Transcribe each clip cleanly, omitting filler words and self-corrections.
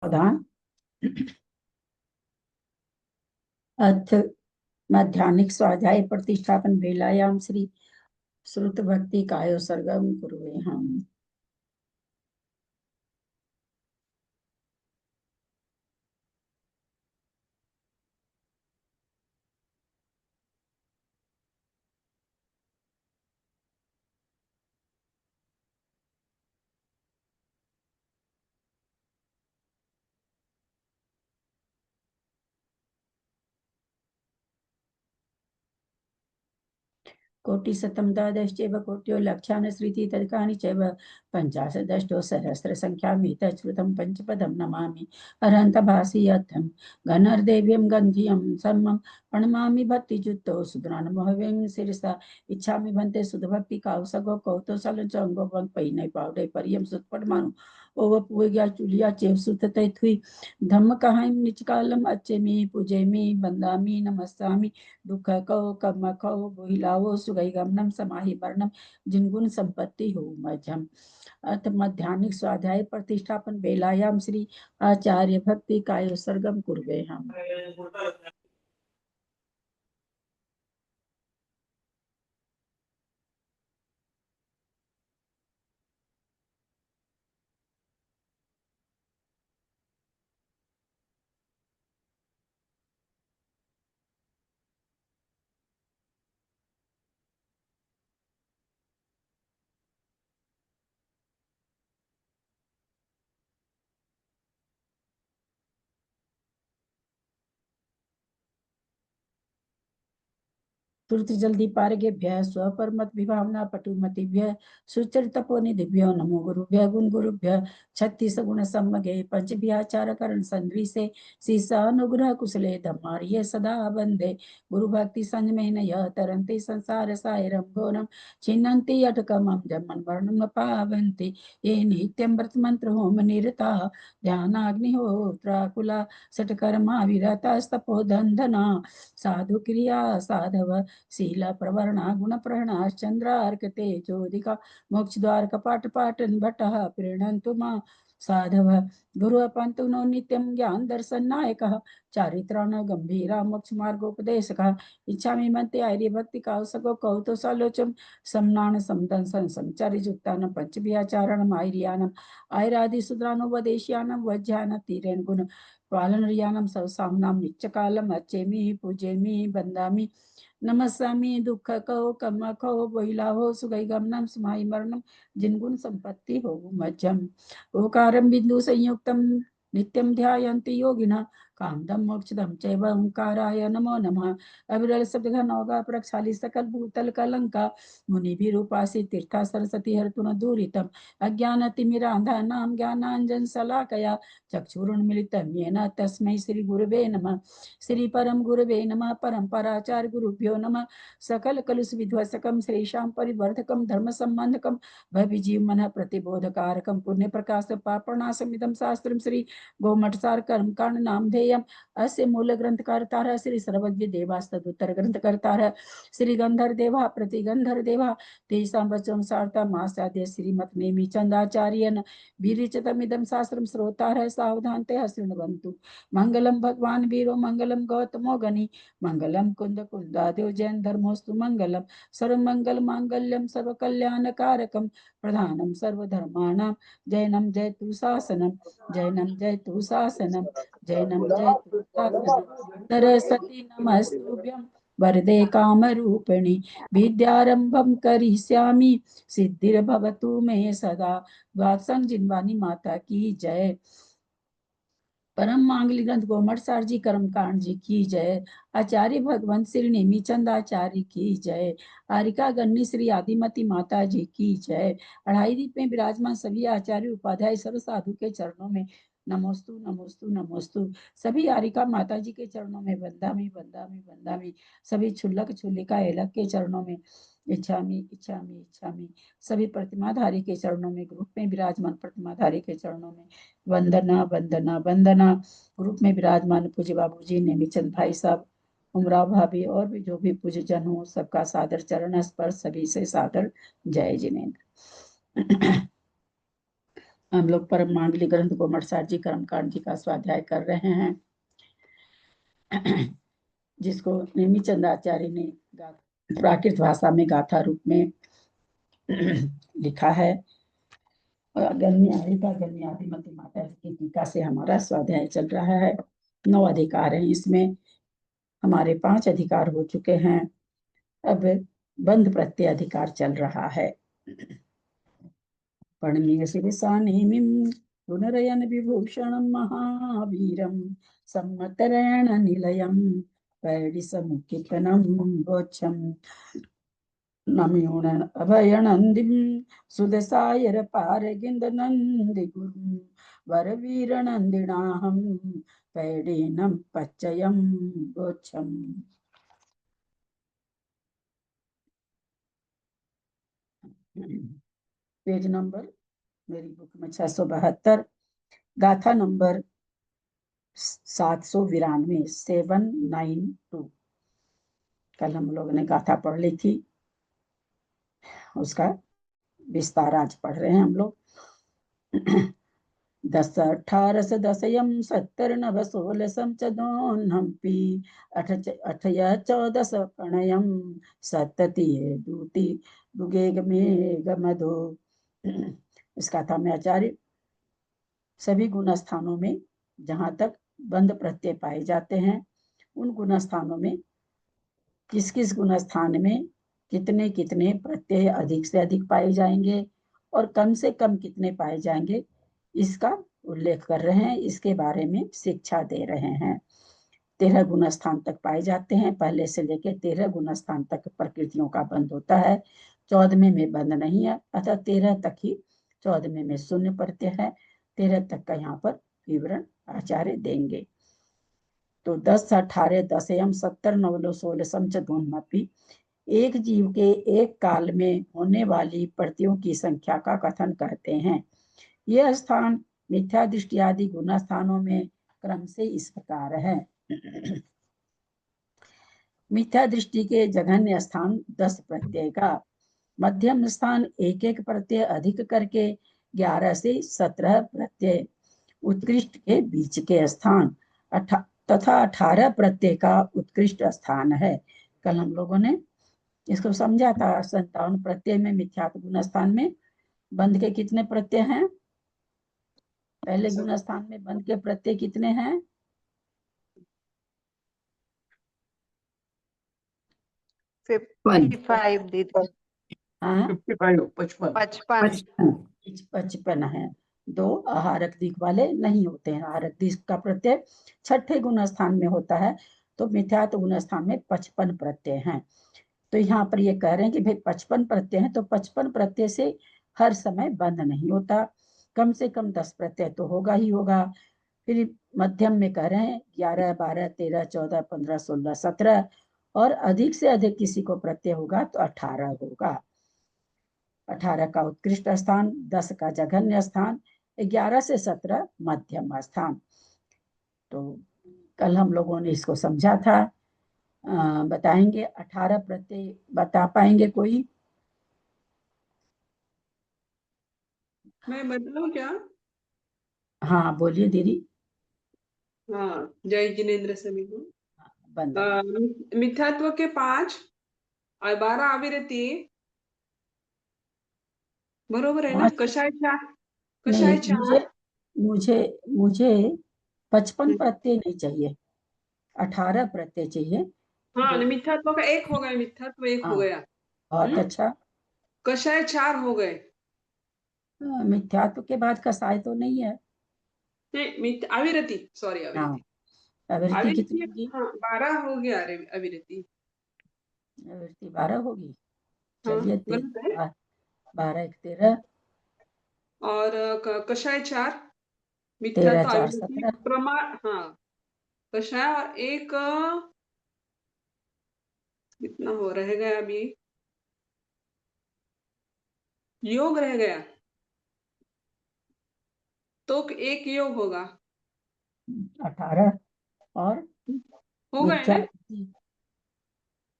सावधान। अथ माध्यान्हिक स्वाध्याय प्रतिष्ठापन वेलायाम श्री श्रुत भक्ति कायो सर्गम कुरुवे हम। कोटिशतं द्वादशैव कोट्यो लक्षान् श्रीति तर्काणि चैव पञ्चाशदष्टो सहस्रसङ्ख्यामितः श्रुतं पञ्चपदं नमामि अरहन्तभासि घनर्देव्यं गन्धियं सर्वं प्रणमामि भक्तियुक्तो सुधरानमोहवें शिरसा इच्छामि भन्ते सुधभक्ति काउसगो कौतोसल चंगो बंग पैनै पावडे परियम सुतपडमानु ओव पुएगा चुलिया चेव सुतते थुई धम्म कहाइम निचकालम अच्छे मी पूजे मी बंदामी नमस्तामी दुख कहो कम कहो बोहिलाओ सुगई गमनम समाहि वर्णम जिनगुण संपत्ति हो मध्यम अथ मध्यान्हिक स्वाध्याय प्रतिष्ठापन बेलायाम श्री आचार्य भक्ति काय सर्गम कुर्वे हम। तुरत जल्दी पारगेभ्य स्वपरमत विभावना पटुमतिभ्य सुचरितपोनिधिभ्यो नमो गुरुभ्य गुण गुरुभ्य छत्तीस गुण सम्मगे पंचभ्याचार करण संग्री से सीसा अनुग्रह कुशले धम्मार्य सदा बंदे गुरु भक्ति संयमेन यह तरन्ति संसार सायरम घोरम छिन्नन्ति अटकमं जन्मन वर्णम न पावन्ति ये नित्यं व्रत मंत्र होम निरता ध्यानाग्निहोत्राकुला सटकर्मा विरतास्तपो धंधना साधु क्रिया साधव शीला प्रवर्णा गुण प्रहणा चंद्रार्क तेजोदिका मोक्ष द्वार कपाट पाटन भट्टः प्रीणन्तु मां साधव गुरु पंतु नो नित्यं ज्ञान दर्शन नायक चारित्राण गंभीरा मोक्ष मार्गोपदेशक इच्छामि मन्ते आर्य भक्ति काउसको कौतो सालोचम समनान समदंसन संचारि जुक्तान पंचभ्याचारणम आर्यानम आयरादि सुद्रानुपदेश्यानम वज्यान तीरेन गुण पालन रियानम सवसामनाम नित्यकालम अच्छेमि पूजेमि बंदामि नमस्सामि दुख कहो कम कहो बोहिला हो सुगई गमनम समाहि मरणम जिनगुण संपत्ति हो मध्यम ओकारम बिंदु संयुक्तम नित्यं ध्यायन्ति योगिनः कामदम मोक्षदम चैव ओंकाराय नमो नमः अविरल शब्द घनौघा प्रक्षाली सकल भूतल कलंका मुनि भी रूपासी तीर्था सरस्वती हरतुन दूरितम अज्ञानतिमिरांधानां ज्ञानांजन शलाकया चक्षुरुन्मिलितं येन तस्मै श्री गुरुवे नमः श्री परम गुरुवे नमः परंपराचार्य गुरुभ्यो नमः सकल कलुष विध्वसकम श्रीशां परिवर्धकम धर्म संबंधकम भविजीव मन प्रतिबोधकारकम पुण्य प्रकाश पापनाशमिदं शास्त्रम श्री गोमठसार कर्म कांड नामधेयम अस्य मूल ग्रंथकर्ता श्री सर्वज्ञ देवास्तदुत्तर ग्रंथकर्ता श्री गंधर देवा प्रतिगंधर देवा तेषां वचनं सार्था मासाद्य श्रीमत नेमि चंदाचार्यन विरिचितमिदं शास्त्रं श्रोतारः सावधानतः शृण्वन्तु मंगलम भगवान वीरो मंगलम गौतमो गणि मंगलम कुंद कुंदादेव जैन धर्मोस्तु मंगलम सर्वमंगल मांगल्यम सर्वकल्याणकारकम प्रधानम सर्वधर्माणां जैनम जयतु शासनम जैनम जयतु शासनम जैनम जयतु शासनम सरस्वती नमस्तुभ्यं वरदे कामरूपिणि विद्यारंभं करिष्यामि सिद्धिर्भवतु मे सदा। वात्संग जिनवानी माता की जय। परम मांगली ग्रंथ गोमठ सार जी कर्मकांड जी की जय। आचार्य भगवंत श्री नेमीचंद आचार्य की जय। आरिका गन्नी श्री आदिमती माता जी की जय। अढ़ाई दीप में विराजमान सभी आचार्य उपाध्याय सर्व साधु के चरणों में नमोस्तु नमोस्तु नमोस्तु। सभी आरिका माता जी के चरणों में बंदामी बंदामी बंदामी। सभी छुल्लक छुल्लिका एलक के चरणों में इच्छामी इच्छामी इच्छामी। सभी प्रतिमाधारी के चरणों में ग्रुप में विराजमान प्रतिमाधारी के चरणों में वंदना वंदना वंदना। ग्रुप में विराजमान पूज्य बाबू जी नेमीचंद भाई साहब उमराव भाभी और भी जो भी पूज्य जन हो सबका सादर चरण स्पर्श सभी से सादर जय जिनेन्द्र। हम लोग परम मांगलिक ग्रंथ गोमटसार जी कर्मकांड जी का स्वाध्याय कर रहे हैं, जिसको नेमिचंद आचार्य ने प्राकृत भाषा में गाथा रूप में लिखा है। गण्य आदिमति माता की टीका से हमारा स्वाध्याय चल रहा है। 9 अधिकार हैं इसमें, हमारे 5 अधिकार हो चुके हैं, अब बंध प्रत्यय अधिकार चल रहा है। पणनीय शिरसानेमिं पुनरयन विभूषणं महावीरं सम्मतरेण निलयं पैडिसमुखितनं गोच्छं नम्यूण अभयनन्दिं सुदसायर पारगिन्दनन्दिगुरुं वरवीरनन्दिनाहं पैडीनं पच्चयं गोच्छम्। पेज नंबर मेरी बुक में 672, गाथा नंबर 792, 792। कल हम लोग ने गाथा पढ़ ली थी, उसका विस्तार आज पढ़ रहे हैं हम लोग। 10 18 दशयम 70 नभ 16 चदोन्हम्पि 8 14 प्रणयम सतति दूति दुगेग मेघ मधो। इस गाथा में आचार्य सभी गुण स्थानों में जहां तक बंध प्रत्यय पाए जाते हैं, उन गुण स्थानों में किस किस गुण स्थान में कितने कितने प्रत्यय अधिक से अधिक पाए जाएंगे और कम से कम कितने पाए जाएंगे, इसका उल्लेख कर रहे हैं, इसके बारे में शिक्षा दे रहे हैं। 13 गुण स्थान तक पाए जाते हैं, पहले से लेकर 13 गुण स्थान तक प्रकृतियों का बंध होता है। 14वें में बंध नहीं है, अतः 13 तक ही, 14वें में शून्य प्रत्यय है। 13 तक का यहाँ पर विवरण आचार्य देंगे। तो 10 18 10 70 9 16 चतुर्नपी एक जीव के एक काल में होने वाली प्रतियों की संख्या का कथन कहते हैं। यह स्थान मिथ्या दृष्टि आदि गुण स्थानों में क्रम से इस प्रकार है। मिथ्या दृष्टि के जघन्य स्थान 10 प्रत्यय का, मध्यम स्थान एक एक प्रत्यय अधिक करके 11 से 17 प्रत्यय, उत्कृष्ट के बीच के स्थान तथा 18 प्रत्यय का उत्कृष्ट स्थान है। कल हम लोगों ने इसको समझा था। 57 प्रत्यय में मिथ्यात गुण स्थान में बंध के कितने प्रत्यय हैं? पहले गुण स्थान में बंध के प्रत्यय कितने हैं? 55 दीदी। 55 है। 2 आहारक दिक वाले नहीं होते हैं। आहारक दिक का प्रत्यय छठे गुण स्थान में होता है, तो मिथ्यात गुण स्थान में 55 प्रत्यय हैं। तो यहाँ पर ये कह रहे हैं कि भाई 55 प्रत्यय हैं, तो 55 प्रत्यय से हर समय बंध नहीं होता, कम से कम 10 प्रत्यय तो होगा ही होगा। फिर मध्यम में कह रहे हैं 11 12 13 14 15 16 17, और अधिक से अधिक किसी को प्रत्यय होगा तो 18 होगा। 18 का उत्कृष्ट स्थान, 10 का जघन्य स्थान, 11 से 17 मध्यम स्थान। तो कल हम लोगों ने इसको समझा था। बताएंगे 18 प्रत्यय बता पाएंगे कोई? मैं बताऊं क्या? हाँ बोलिए दीदी। हाँ, जय जिनेन्द्र सभी को। बंधन मिथ्यात्व के 5 और 12 अविरति, बरोबर है ना? 5 कषाय 4, नहीं, कषाय मुझे 4। मुझे मुझे 55 प्रत्यय नहीं चाहिए, 18 प्रत्यय चाहिए। हाँ, जो मिथ्यात्व का 1 हो गया, मिथ्यात्व 1 हो हाँ, गया। बहुत अच्छा। कषाय 4 हो गए। मिथ्यात्व के बाद कसाय तो नहीं है। नहीं, अविरति, सॉरी, हाँ, अविरति। अवृत्ति कितनी अविरति, होगी? हाँ, 12 हो गया। अरे अविरति, अवृत्ति 12 होगी। हाँ, चलिए गलत है। 12 1 13, और कषाय 4, 13 मिथ्यात्व 4 अविरति 17। प्रमाण, हाँ, कषाय, और एक कितना हो रह गया अभी, योग रह गया, तो एक योग होगा। 18 और हो गए मिथ्या ना? वृत्ति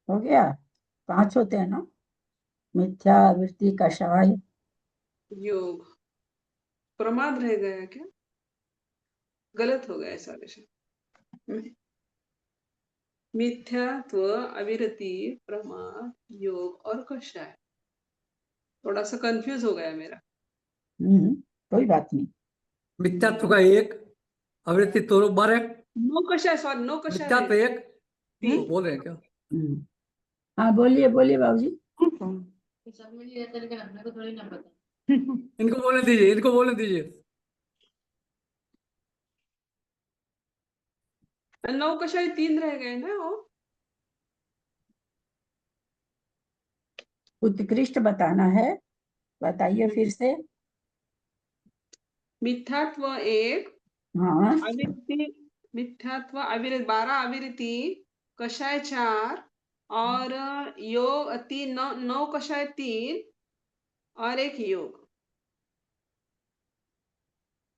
हो गया। 5 होते हैं ना? मिथ्या वृत्ति, कषाय, योग। प्रमाद रह गया क्या? गलत हो गया सॉल्यूशन। मिथ्यात्व, अविरति, प्रमाद, योग और कषाय। थोड़ा सा कंफ्यूज हो गया मेरा। कोई बात नहीं। मिथ्यात्व का एक, अवृत्ति तो 12, नो कषाय, सॉरी नो कषाय मिथ्यात्व है। एक। वो बोल रहे हैं क्या? हाँ बोलिए बोलिए बाबूजी। इनको बोलने दीजिए, इनको बोलने दीजिए। नौ कषाय 3 रह गए ना वो। उत्कृष्ट बताना है, बताइए फिर से। मिथ्यात्व एक, हाँ अविरति, मिथ्यात्व अविरति 12, अविरति, कषाय 4 और योग 3, 9 कषाय 3 और एक योग।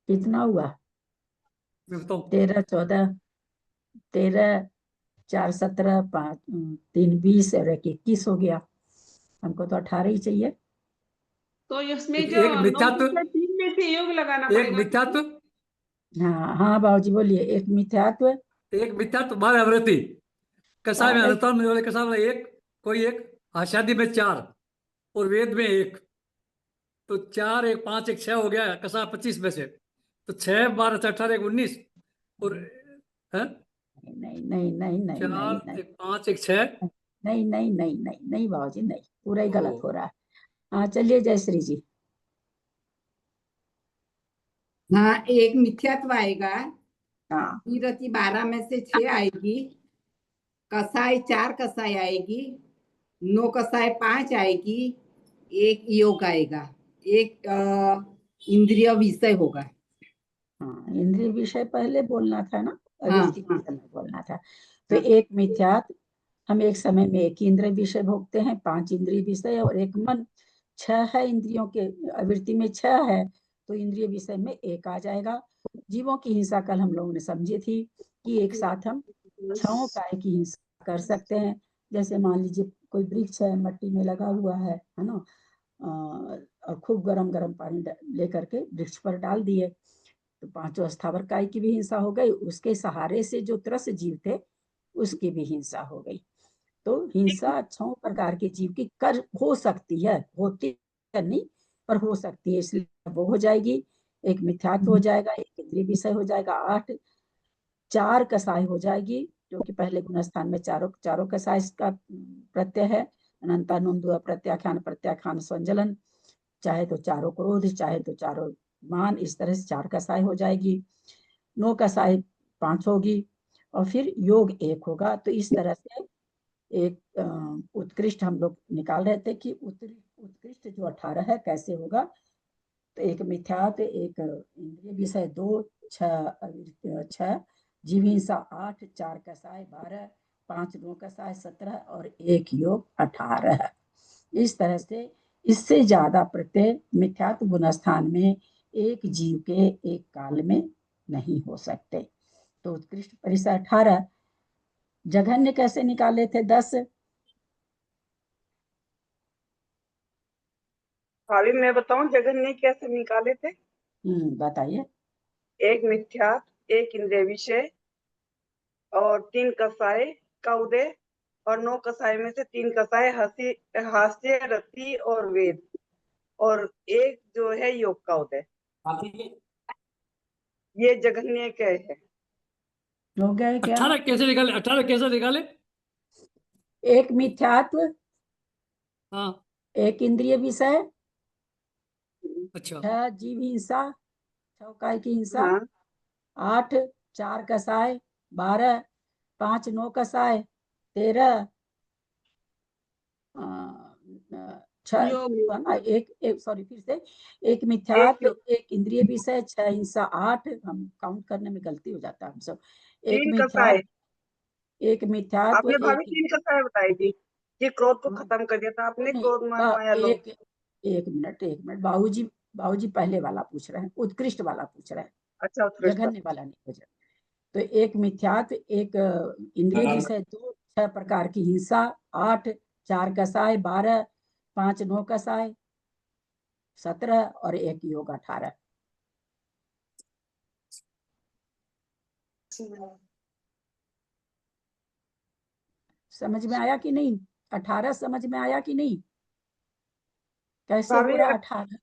कितना हुआ? मैं बताऊं? 13, 14, 13, 4, 17, 5, 3, 20 और 21 हो गया। हमको तो 18 ही चाहिए। तो इसमें एक जो 9 मिथ्यात्व, कषाय 3 में से योग लगाना एक पड़ेगा। मिथ्यात्व, हाँ हाँ बाबूजी बोलिए। एक मिथ्यात्व, एक मिथ्यात्व, 12 अवृत्ति। कसाय में 12, अनुतान में वाले कसाय में एक, कोई एक, आषाढ़ी में 4 और वेद में 1। तो 4, 1, 5, 1, 6 हो गया कसाय 25 में से। तो 6, 12, 18, 19 और है नहीं नहीं नहीं नहीं 4, नहीं 1, 5, 1, 6। नहीं नहीं नहीं नहीं नहीं बाबूजी नहीं, पूरा ही गलत हो ओ, रहा है। हाँ चलिए जयश्री जी। हाँ, एक मिथ्यात्व आएगा, हाँ विरति 12 में से 6 आएगी, कसाई 4 कसाई आएगी, 9 कसाई 5 आएगी, एक योग आएगा, एक इंद्रिय विषय होगा। हाँ इंद्रिय विषय पहले बोलना था ना, हाँ अविरति के हाँ समय बोलना था। तो हाँ। एक मिथ्यात्व, हम एक समय में एक इंद्रिय विषय भोगते हैं, 5 इंद्रिय विषय और एक मन। 6 है इंद्रियों के, अविरति में 6 है तो इंद्रिय विषय में एक आ जाएगा। जीवों की हिंसा कल हम लोगों ने समझी थी कि एक साथ हम 6 काय की हिंसा कर सकते हैं। जैसे मान लीजिए कोई वृक्ष है, मट्टी में लगा हुआ है ना, और खूब गरम गरम पानी लेकर के वृक्ष पर डाल दिए, तो 5 स्थावर काय की भी हिंसा हो गई, उसके सहारे से जो त्रस्त जीव थे उसकी भी हिंसा हो गई। तो हिंसा 6 प्रकार के जीव की कर हो सकती है, होती है नहीं पर हो सकती है, इसलिए वो हो जाएगी। एक मिथ्यात्व हो जाएगा, एक इंद्रिय विषय हो जाएगा 8, 4 कसाय हो जाएगी, जो कि पहले गुण स्थान में चारों चारों कसाय का प्रत्यय है। अनंता नुंदु प्रत्याख्यान प्रत्याख्यान संजलन, चाहे तो चारों क्रोध, चाहे तो चारों मान, इस तरह से 4 कसाय हो जाएगी। 9 कसाय 5 होगी और फिर योग 1 होगा। तो इस तरह से एक उत्कृष्ट हम लोग निकाल रहे थे कि उत्कृष्ट जो 18 है कैसे होगा। तो एक मिथ्यात्व, एक इंद्रिय विषय 2, 6 जीव हिंसा 8, 4 कसाय 12, 5 9 कसाय 17 और एक योग 18। इस तरह से इससे ज्यादा प्रत्यय मिथ्यात्व गुण स्थान में एक जीव के एक काल में नहीं हो सकते। तो उत्कृष्ट परिसर 18, जघन्य कैसे निकाले थे 10? भाभी मैं बताऊं जगन्य कैसे निकाले थे। बताइए। एक मिथ्यात्व, एक इंद्रिय विषय और 3 कसाय का उदय और 9 कसाय में से 3 कसाय हास्य, रति और वेद और एक जो है योग का उदय। ये जघन्य क्या है? हो गए क्या? 18 कैसे निकाले? 18 कैसे निकाले? एक मिथ्यात्व, हाँ एक इंद्रिय विषय, अच्छा 6 जीव हिंसा, 6 काय की हिंसा, हाँ 8 4 कसाय, 12 5 9 कसाय, 13 योग। एक एक सॉरी फिर से, एक एक मिथ्यात्व, योग, एक इंद्रिय विषय, 6 हिंसा 8, हम काउंट करने में गलती हो जाता है हम सब। एक 3 कसाय। मिथ्यात्व, एक मिथ्यात्व, आपने भाभी एक 3 कसाय बताई थी कि क्रोध को खत्म कर दिया था आपने, नहीं, क्रोध मान माया लोभ। एक मिनट बाबूजी, बाबूजी पहले वाला पूछ रहे हैं, उत्कृष्ट वाला पूछ रहे हैं, अच्छा उत्कृष्ट। जघन्य वाला नहीं पूछ रहे। तो एक मिथ्यात्व, एक इंद्रिय विषय 2, 6 प्रकार की हिंसा, 8 4 कसाय, 12 5 9 कसाय, 17 और एक योग 18। समझ में आया कि नहीं? 18 समझ में आया कि नहीं? कैसे हो भाभी रहा 18?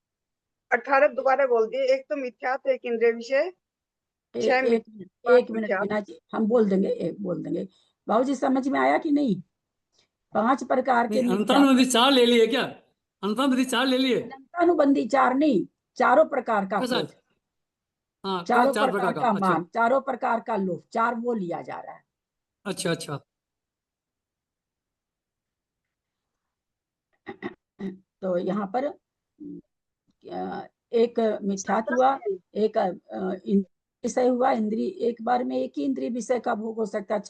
18 दोबारा बोल दिए। एक तो मिथ्यात्व, एक इंद्रिय विषय, 6 एक मिनट, 5 एक मिनट मिथ्यात्व। बीना जी, हम बोल देंगे, एक बोल देंगे। बाबूजी समझ में आया कि नहीं? 5 प्रकार के नहीं, मिथ्यात्व। अंतानुबंधी 4 ले लिए क्या? अंतानुबंधी 4 ले लिए? अनंतानुबंधी 4 नहीं, चारों प्रकार का कैसा? क्रोध, हाँ, चारों 4 प्रकार प्रकार का। का अच्छा मान, चारों प्रकार का लोभ, 4 वो लिया जा रहा है। अच्छा अच्छा। तो यहाँ पर एक मिथ्यात्व हुआ, एक विषय हुआ। इंद्रिय एक बार में एक ही इंद्रिय विषय का भोग हो सकता है,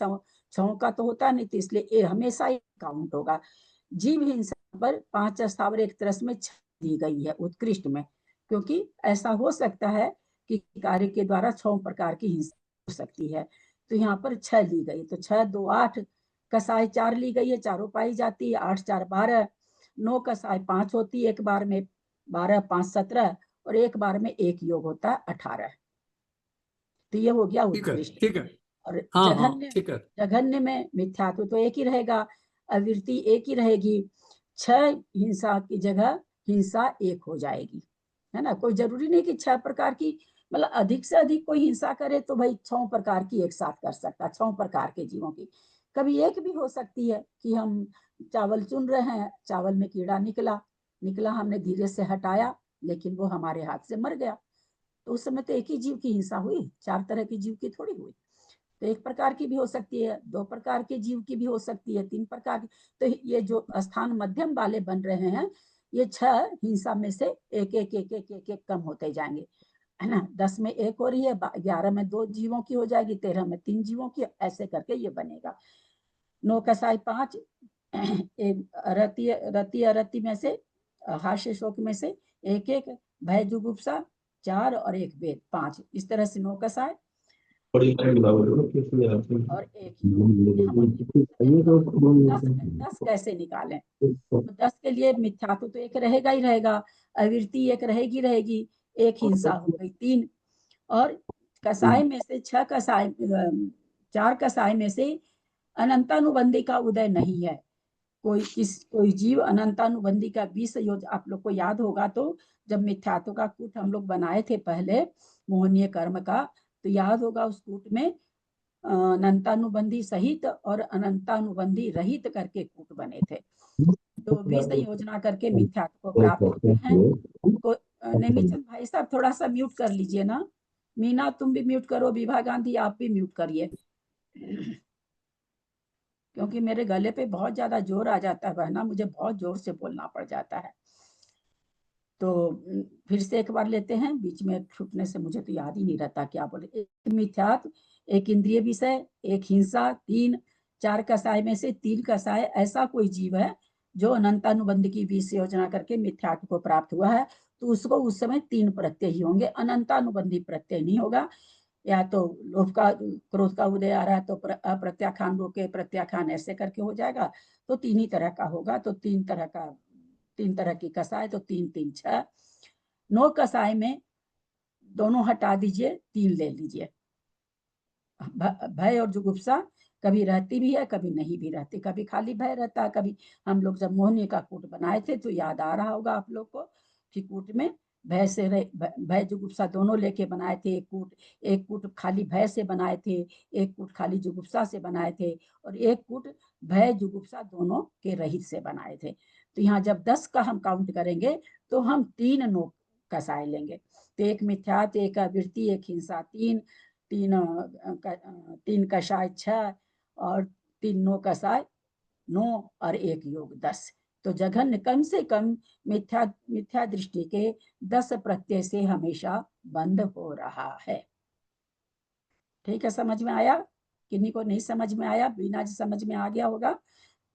छहों का तो होता नहीं, तो इसलिए ये हमेशा ही काउंट होगा। जीव हिंसा पर 5 स्थावर एक तरस में 6 दी गई है उत्कृष्ट में, क्योंकि ऐसा हो सकता है कि कार्य के द्वारा 6 प्रकार की हिंसा हो सकती है। तो यहाँ पर 6 ली गई, तो 6 2 8, कसाई 4 ली गई है, चारों पाई जाती है, 8 4 12, 9 कसाई 5 होती है एक बार में, 12 5 17, और एक बार में एक योग होता है 18। तो ये हो गया ठीक है उत्कृष्ट। ठीक है। और हाँ हाँ जघन्य, ठीक है। जघन्य में मिथ्यात्व तो एक ही रहेगा, अवृत्ति एक ही रहेगी। 6 हिंसा की जगह हिंसा एक हो जाएगी, है ना। कोई जरूरी नहीं कि 6 प्रकार की, मतलब अधिक से अधिक कोई हिंसा करे तो भाई 6 प्रकार की एक साथ कर सकता, 6 प्रकार के जीवों की। कभी एक भी हो सकती है कि हम चावल चुन रहे हैं, चावल में कीड़ा निकला, हमने धीरे से हटाया, लेकिन वो हमारे हाथ से मर गया, तो उस समय तो एक ही जीव की हिंसा हुई, 4 तरह की जीव की थोड़ी हुई। तो 1 प्रकार की भी हो सकती है, 2 प्रकार के जीव की भी हो सकती है, 3 प्रकार की। तो ये जो स्थान मध्यम वाले बन रहे हैं, ये 6 हिंसा में से एक एक एक एक एक, एक कम होते जाएंगे, है ना। 10 में 1 हो रही है, 11 में 2 जीवों की हो जाएगी, 13 में 3 जीवों की, ऐसे करके ये बनेगा। 9 कसाई 5, रति रति अरति में से, हास्य शोक में से एक एक, भय जुगुप्सा 4, और एक वेद 5, इस तरह से 9 कसाय और एक योग। यहाँ पर 10 कैसे निकालें? तो 10 के लिए मिथ्यात्व तो एक रहेगा ही रहेगा, अवृत्ति एक रहेगी, एक हिंसा हो गई 3, और कसाय में से 6 कसाय, 4 कसाय में से अनंतानुबंधी का उदय नहीं है। कोई जीव अनंतानुबंधी का 20 योज, आप लोग को याद होगा तो जब मिथ्यात्व का कूट हम लोग बनाए थे पहले, मोहनीय कर्म का, तो याद होगा उस कूट में अनंतानुबंधी सहित और अनंतानुबंधी रहित करके कूट बने थे। तो 20 योजना करके मिथ्यात्व को प्राप्त होते हैं। को नेमीचंद भाई साहब थोड़ा सा म्यूट कर लीजिए ना, मीना तुम भी म्यूट करो, विभा गांधी आप भी म्यूट करिए, क्योंकि मेरे गले पे बहुत ज्यादा जोर आ जाता है बहना, मुझे बहुत जोर से बोलना पड़ जाता है। तो फिर से एक बार लेते हैं, बीच में छूटने से मुझे तो याद ही नहीं रहता क्या बोले। एक मिथ्यात्व, एक इंद्रिय विषय, एक हिंसा 3, 4 कसाय में से 3 कसाय ऐसा कोई जीव है जो अनंतानुबंध की 20 योजना करके मिथ्यात्व को प्राप्त हुआ है, तो उसको उस समय 3 प्रत्यय ही होंगे, अनंतानुबंधी प्रत्यय नहीं होगा। या तो लोभ का क्रोध का उदय आ रहा है तो अप्रत्याखान रोके प्रत्याखान ऐसे करके हो जाएगा, तो 3 ही तरह का होगा। तो 3 तरह की कसाय, तो 3 3 6, 9 कसाय में दोनों हटा दीजिए, 3 ले लीजिए। भय और जुगुप्सा कभी रहती भी है, कभी नहीं भी रहती, कभी खाली भय रहता है, कभी हम लोग जब मोहनी का कूट बनाए थे तो याद आ रहा होगा आप लोग को कि कूट में भय जुगुप्सा दोनों लेके बनाए थे। एक कूट खाली भय से बनाए थे, एक कूट खाली जुगुप्सा से बनाए थे, और एक कूट भय जुगुप्सा दोनों के रहित से बनाए थे। तो यहाँ जब 10 का हम काउंट करेंगे तो हम 3 नो कसाय लेंगे, तो एक मिथ्यात्व, एक अवृत्ति, एक हिंसा 3, 3 कषाय 6, और 3 नो कसाय 9, और एक योग 10। तो जघन्य कम से कम मिथ्या दृष्टि के 10 प्रत्यय से हमेशा बंद हो रहा है। ठीक है, समझ में आया? किन्हीं को नहीं समझ में आया? बीना जी समझ में आ गया होगा।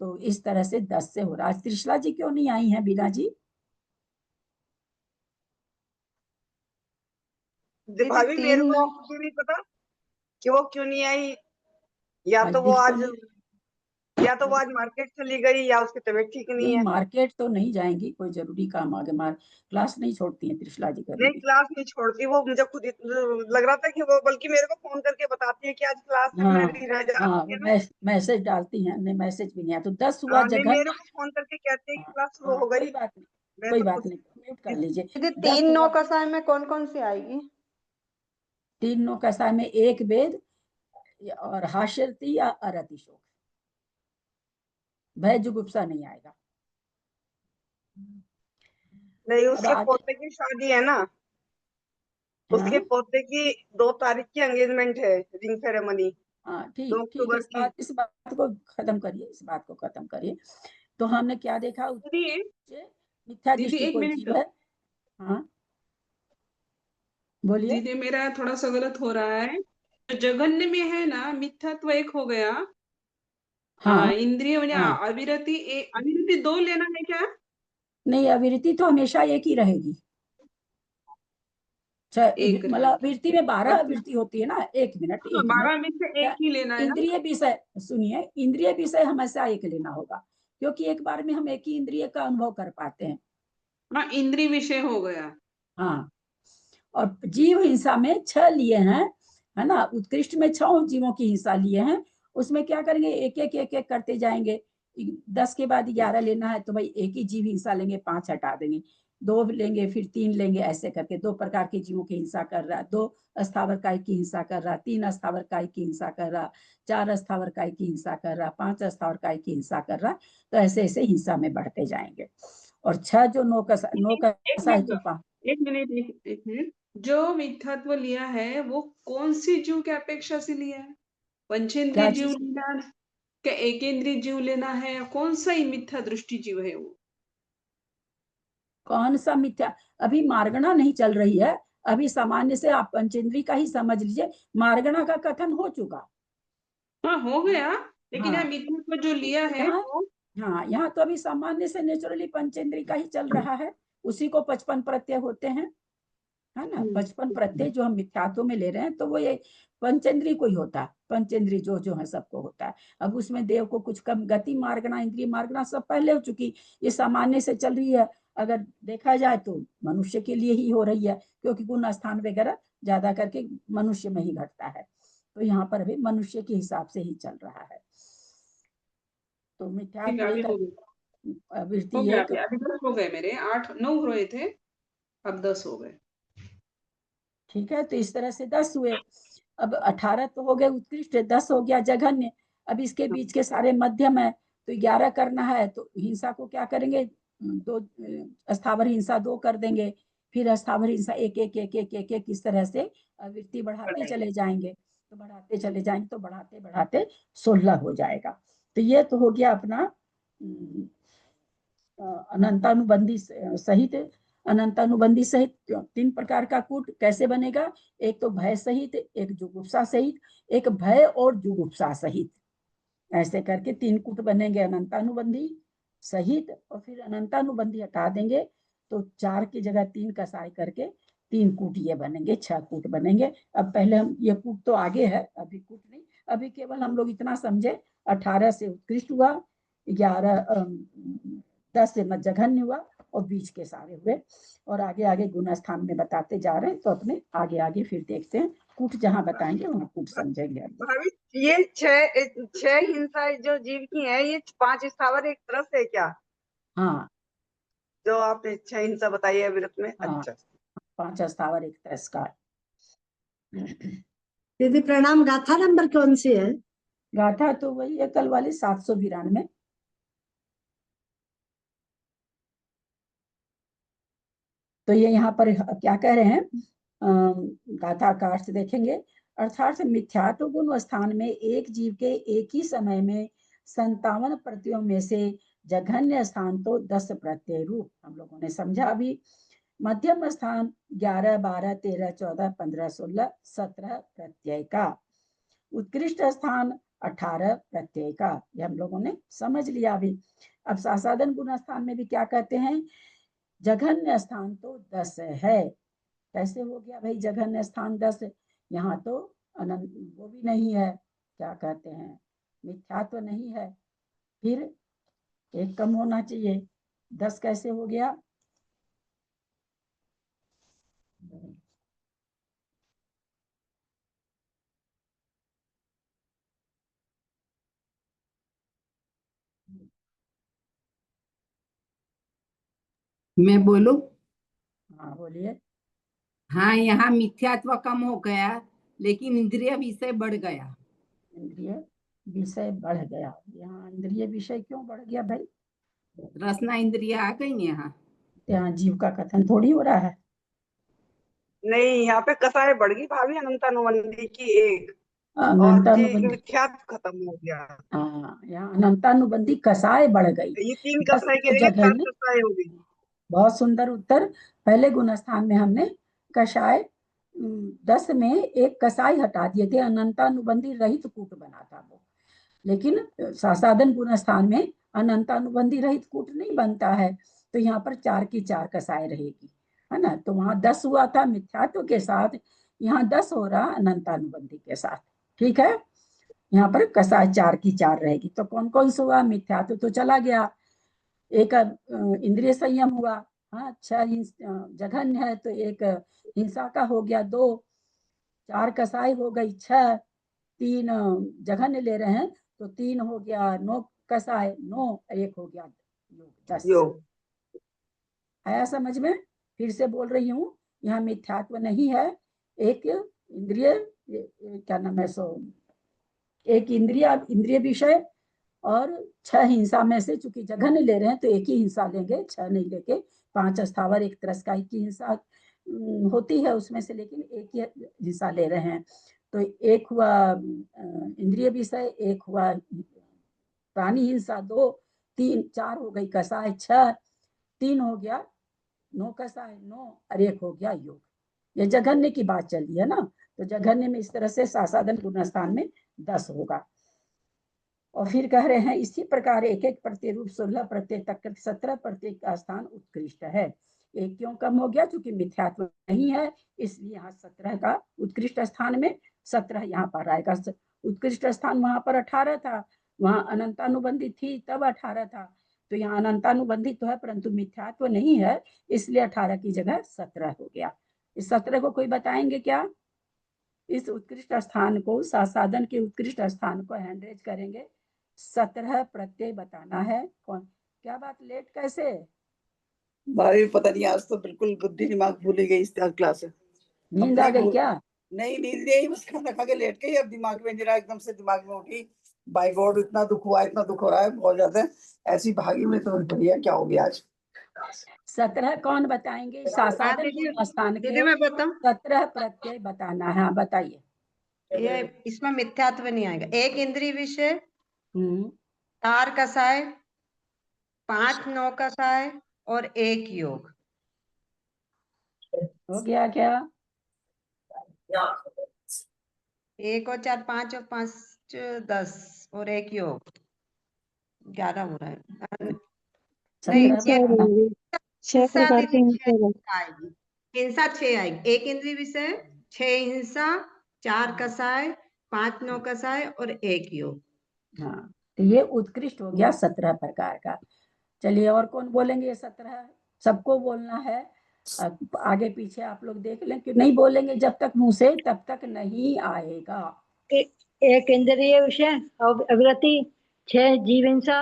तो इस तरह से 10 से हो रहा है। त्रिशला जी क्यों नहीं आई हैं बीना जी? भाभी मेरे 3 को 9 भी नहीं पता कि वो क्यों नहीं आई, या तो वो जिसको आज नहीं, या तो वो आज मार्केट चली गई या उसकी तबीयत ठीक नहीं नहीं, है। मार्केट तो नहीं जाएंगी, कोई जरूरी काम आ गया, क्लास नहीं छोड़ती है त्रिशला जी नहीं, कभी। क्लास नहीं छोड़ती वो, मुझे खुद लग रहा था कि वो बल्कि मेरे को फोन करके बताती है कि आज क्लास है, हाँ मेरी रह हाँ, जाती वो है ना। मैसेज डालती हैं, नहीं मैसेज भी नहीं आया तो 10 हुआ हाँ, नहीं, मेरे जघन्य। को फोन करके कहते हैं कि हाँ क्लास शुरू हाँ, हो गई। कोई बात नहीं, मैं कोई तो बात खुश। नहीं, म्यूट कर लीजिए। दीदी 10 तीन नौ हुआ, कसाय में कौन कौन सी आएगी? 3 नौ कसाय में एक वेद और हास्यरती या अरति शोक, भय जुगुप्सा नहीं आएगा। नहीं, अब उसके आगे, पोते की शादी है ना, उसके हाँ पोते की 2 तारीख की एंगेजमेंट है, रिंग सेरेमनी हाँ, 2 ठीक है, अक्टूबर की। इस बात को खत्म करिए, इस बात को खत्म करिए। तो हमने क्या देखा, दीदी मिथ्या दीदी दृष्टि एक कोई मिनट, जीव है। हाँ बोलिए। दीदी मेरा थोड़ा सा गलत हो रहा है। जो जघन्य में है ना, मिथ्यात्व एक हो गया, हाँ इंद्रिय म्हणजे हाँ, अविरति अविरति 2 लेना है क्या? नहीं अविरति तो हमेशा एक ही रहेगी। एक मतलब रहेगी। अविरति में 12 अच्छा, अविरति होती है ना, एक मिनट हाँ, एक मिनट। 12 में से एक ही लेना है ना? इंद्रिय विषय सुनिए, इंद्रिय विषय हमेशा एक लेना होगा, क्योंकि एक बार में हम एक ही इंद्रिय का अनुभव कर पाते हैं। हाँ, इंद्रिय विषय हो गया। हाँ, और जीव हिंसा में 6 लिए हैं, है ना, उत्कृष्ट में 6 जीवों की हिंसा लिए हैं। उसमें क्या करेंगे, एक एक करते जाएंगे। 10 के बाद 11 लेना है तो भाई एक ही जीव हिंसा लेंगे, 5 हटा देंगे, 2 लेंगे, फिर 3 लेंगे, ऐसे करके 2 प्रकार के जीवों की हिंसा कर रहा है। 2 अस्थावर काय की हिंसा कर रहा, 3 अस्थावर काय की हिंसा कर रहा, 4 अस्थावर काय की हिंसा कर रहा, 5 अस्थावर काय की हिंसा कर रहा। तो ऐसे ऐसे हिंसा में बढ़ते जाएंगे। और 6 जो नौ एक कसा है मिनट, तो एक मिनट, जो मिथ्यात्व लिया है वो कौन सी जीव के अपेक्षा से लिया है? पंचेंद्रिय क्या जीव चीज, लेना है, क्या एकेंद्रिय जीव लेना है, या कौन सा ही मिथ्या दृष्टि जीव है वो? कौन सा मिथ्या, अभी मार्गणा नहीं चल रही है, अभी सामान्य से आप पंचेंद्री का ही समझ लीजिए, मार्गणा का कथन हो चुका। हाँ, हो गया, लेकिन यहाँ हाँ मिथ्यात्व जो लिया है यहाँ, वो, हाँ यहाँ तो अभी सामान्य से नेचुरली पंचेंद्री का ही चल रहा है, उसी को 55 प्रत्यय होते हैं, है ना। 55 प्रत्यय जो हम मिथ्यात्व में ले रहे हैं तो वो ये पंचेंद्री को ही होता है, पंचेंद्री जो है सबको होता है। अब उसमें देव को कुछ कम, गति मार्गना इंद्रिय मार्गना सब पहले हो चुकी, ये सामान्य से चल रही है। अगर देखा जाए तो मनुष्य के लिए ही हो रही है, क्योंकि गुण स्थान वगैरह ज्यादा करके मनुष्य में ही घटता है, तो यहाँ पर अभी मनुष्य के हिसाब से ही चल रहा है। तो ठीक मिथ्यात्व है, अभी एक, हो वृत्ति गया, एक, अभी 10 हो गए मेरे, 8 9 हो रहे थे, अब 10 हो गए। ठीक है। तो इस तरह से 10 हुए। अब 18 तो हो गए उत्कृष्ट, 10 हो गया जघन्य। अब इसके बीच के सारे मध्यम है, तो 11 करना है तो हिंसा को क्या करेंगे, 2 अस्थावर हिंसा 2 कर देंगे, फिर अस्थावर हिंसा एक एक एक एक एक एक, इस तरह से वृत्ति बढ़ाते चले जाएंगे। तो बढ़ाते चले जाएंगे तो बढ़ाते बढ़ाते 16 हो जाएगा। तो ये तो हो गया अपना अनंतानुबंधी सहित, अनंतानुबंधी सहित 3 प्रकार का कूट कैसे बनेगा, एक तो भय सहित, एक जुगुप्सा सहित, एक भय और जुगुप्सा सहित, ऐसे करके 3 कूट बनेंगे अनंतानुबंधी सहित। और फिर अनंतानुबंधी हटा देंगे तो 4 की जगह 3 कसाई करके 3 कूट ये बनेंगे, 6 कूट बनेंगे। अब पहले हम ये कूट तो आगे है, अभी कूट नहीं, अभी केवल हम लोग इतना समझे 18 से उत्कृष्ट हुआ, 11 10 से जघन्य हुआ, और बीच के सारे हुए। और आगे आगे गुण स्थान में बताते जा रहे हैं, तो अपने आगे आगे फिर देखते हैं, कूट जहां बताएंगे वहां कूट समझेंगे। भाभी, ये 6 हिंसाएं जो जीव की हैं, ये 5 स्थावर एक तरफ से क्या, हाँ जो आपने 6 हिंसा बताई है अविरत में? हाँ, अच्छा, 5 स्थावर एक तरस का। दीदी प्रणाम, गाथा नंबर कौन सी है? गाथा तो वही है कल वाली 792। तो ये यहाँ पर क्या कह रहे हैं, गाथा का अर्थ देखेंगे। अर्थात मिथ्यात्व गुण स्थान में एक जीव के एक ही समय में 57 प्रत्ययों में से जघन्य स्थान तो 10 प्रत्यय रूप हम लोगों ने समझा अभी। मध्यम स्थान 11 12 13 14 15 16 17 प्रत्यय का। उत्कृष्ट स्थान 18 प्रत्यय का, ये हम लोगों ने समझ लिया अभी। अब सासाधन गुण स्थान में भी क्या कहते हैं, जघन्य स्थान तो 10 है। कैसे हो गया भाई जघन्य स्थान 10, यहाँ तो अनंत वो भी नहीं है, क्या कहते हैं, मिथ्यात्व नहीं है, फिर एक कम होना चाहिए, 10 कैसे हो गया? मैं बोलूं? हाँ बोलिए। हाँ, यहाँ मिथ्यात्व कम हो गया, लेकिन इंद्रिय विषय बढ़ गया। इंद्रिय विषय बढ़ गया। यहाँ इंद्रिय विषय क्यों बढ़ गया भाई? रसना इंद्रिय आ गई ना यहाँ। यहाँ जीव का कथन थोड़ी हो रहा है। नहीं, यहाँ पे कसाई बढ़ गई भाभी, अनंतानुबंधी की एक, और जी अनंतानुबंधी। मिथ्यात्व खत्म हो गया। हाँ, यहाँ अनंतानुबंधी कसाय बढ़ गई। ये 3 दस कसाई की तो जगह जगह 4 में। कसाई हो गई। बहुत सुंदर उत्तर। पहले गुणस्थान में हमने कषाय 10 में एक कसाई हटा दिए थे, अनंतानुबंधी रहित कूट बना था वो। लेकिन सासाधन गुणस्थान में अनंतानुबंधी रहित कूट नहीं बनता है, तो यहाँ पर 4 की 4 कसाय रहेगी, है ना। तो वहां 10 हुआ था मिथ्यात्व के साथ, यहाँ 10 हो रहा अनंतानुबंधी के साथ। ठीक है, यहाँ पर कसाय 4 की 4 रहेगी। तो कौन कौन सा हुआ? मिथ्यात्व तो चला गया, एक इंद्रिय संयम हुआ, हाँ 6 जघन्य है तो एक हिंसा का हो गया, 2 4 कसाई हो गई, 6 3 जघन्य ले रहे हैं तो 3 हो गया, 9 कसाय, 9 एक हो गया योग, 10। योग। आया समझ में? फिर से बोल रही हूँ, यहाँ मिथ्यात्व नहीं है। एक इंद्रिय, क्या नाम है सो, एक इंद्रिय विषय, और 6 हिंसा में से चूंकि जघन्य ले रहे हैं तो एक ही हिंसा लेंगे, 6 नहीं लेके। 5 स्थावर, एक त्रस्काई की हिंसा होती है उसमें से, लेकिन एक ही हिस्सा ले रहे हैं। तो एक हुआ इंद्रिय विषय, एक हुआ प्राणी हिंसा, 2 3 4 हो गई कसाय, 6 3 हो गया 9 कसाय, 9 और एक हो गया योग। ये जघन्य की बात चल रही है ना, तो जघन्य में इस तरह से सासाधन गुणस्थान में 10 होगा। और फिर कह रहे हैं इसी प्रकार एक एक प्रतिरूप 16 प्रत्येक तक 17 प्रत्येक का स्थान उत्कृष्ट है। एक क्यों कम हो गया? क्योंकि मिथ्यात्व नहीं है, इसलिए यहाँ 17 का उत्कृष्ट स्थान में 17 यहाँ पर आएगा। उत्कृष्ट स्थान वहां पर 18 था, वहां अनंतानुबंधी थी तब 18 था, तो यहाँ अनंतानुबंधी तो है परंतु मिथ्यात्व नहीं है, इसलिए 18 की जगह 17 हो गया। इस 17 को कोई बताएंगे क्या? इस उत्कृष्ट स्थान को, सासाधन के उत्कृष्ट स्थान को हैंडरेज करेंगे। 17 प्रत्यय बताना है। कौन? क्या बात, लेट कैसे? भाई पता नहीं, आज तो बिल्कुल बुद्धि दिमाग भूल ही गई इस क्लास से। नींद आ गई क्या? नहीं, नींद नहीं आई, बस खाना खा के लेट गई। अब दिमाग में जरा एकदम से दिमाग में उठी, बाय गॉड इतना दुख हुआ, इतना दुख हो रहा है बहुत ज्यादा। ऐसी भागी में तो बढ़िया, क्या हो गया आज। 17 कौन बताएंगे? हाँ सासाधन दीदी, स्थान दीदी के मैं बताऊं, 17 प्रत्यय बताना है। हाँ बताइए। ये इसमें मिथ्यात्व नहीं आएगा। एक इंद्रिय विषय, हम्म 4 कसाय, 5 9 कसाय और 1 योग। हो गया क्या? 1 और 4 5 और 5 10 और 1 योग, 11 हो रहा है। नहीं, 17 बताना। छह हिंसा प्रकार दीदी के 6 हिंसा आएगी, हिंसा 6 आएगी। एक इंद्रिय विषय, 6 हिंसा, 4 कसाय, 5 9 कसाय और 1 योग। हाँ, तो ये उत्कृष्ट हो गया 17 प्रकार का। चलिए, और कौन बोलेंगे? ये 17 सबको बोलना है। आगे पीछे आप लोग देख लें, कि नहीं बोलेंगे जब तक मुंह से तब तक नहीं आएगा। एक इंद्रिय विषय अविरति, 6 जीव हिंसा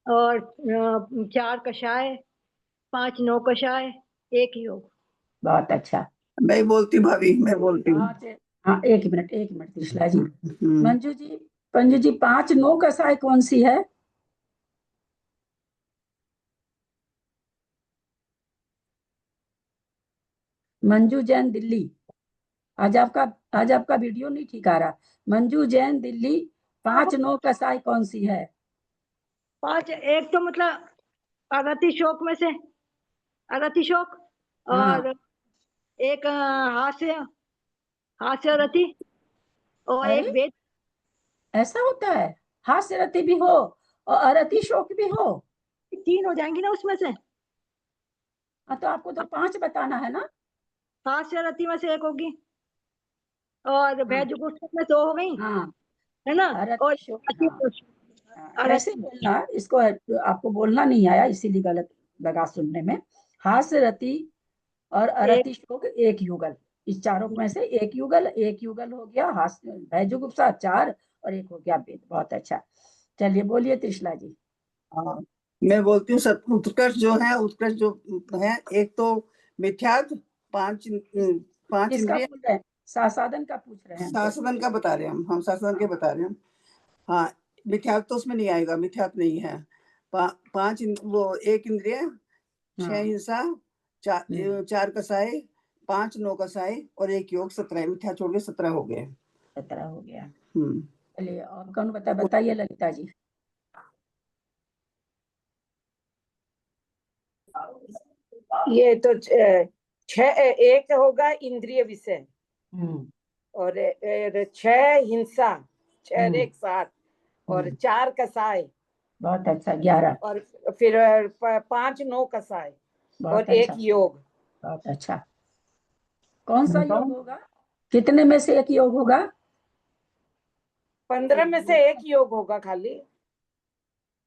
और 4 कषाय, 5 9 कषाय, 1 योग। बहुत अच्छा। मैं बोलती भाभी, मैं बोलती हूँ। 5 हाँ, 1 मिनट त्रिशला जी। मंजू जी, पंजू जी, 5 9 कसाय कौन सी है? मंजू जैन दिल्ली। आज आपका वीडियो नहीं ठीक आ रहा। मंजू जैन दिल्ली, 5 9 कसाई कौन सी है? 5 एक तो मतलब अरति शोक में से, अरति शोक, हाँ, और एक हास्य, हास्य रति, और एक अरे वेद। ऐसा होता है? हास्य रति भी हो और अरति शोक भी हो? 3 हो जाएंगी ना उसमें से। हाँ, तो आपको तो 5 बताना है ना। हास्य रति में से 1 होगी, और हाँ भैजुगुप्त में 2 हो गई, हाँ, है ना। और अरति शोक, अति हाँ। पुरुष, कैसे बोलना, इसको आपको बोलना नहीं आया इसीलिए गलत लगा सुनने में। हास्य रति और अरति शोक एक युगल, इस चारों में से एक युगल हो गया। हास्य भयजुगुप्सा 4 और एक हो गया वेद। बहुत अच्छा। चलिए बोलिए त्रिशला जी। हाँ, मैं बोलती हूँ उत्कर्ष जो है, उत्कर्ष जो है, एक तो मिथ्यात्व, पांच पांच किसका इंद्रिय, बोल रहे हैं? साधन का पूछ रहे हैं हमसे। शासन का बता रहे हैं हम शासन के बता रहे हैं। हाँ, मिथ्यात्व तो उसमें नहीं आएगा, मिथ्यात्व नहीं है। वो एक इंद्रिय, 6 हाँ। हिंसा, 4 कसाई, 5 नौ कसाई और 1 योग, 17 मिथ्या छोड़ के 17 हो गए। 17 हो गया। हम्म। चलिए और कौन बताइए ललिता जी। ये तो एक होगा इंद्रिय विषय, और 6 हिंसा, 6 एक 7 और 4 कसाय। बहुत अच्छा। 11 और फिर 5 नौ कसाय और 1 योग। बहुत अच्छा। कौन सा योग होगा? कितने में से एक योग होगा? 15 में से 1 योग होगा खाली। नहीं,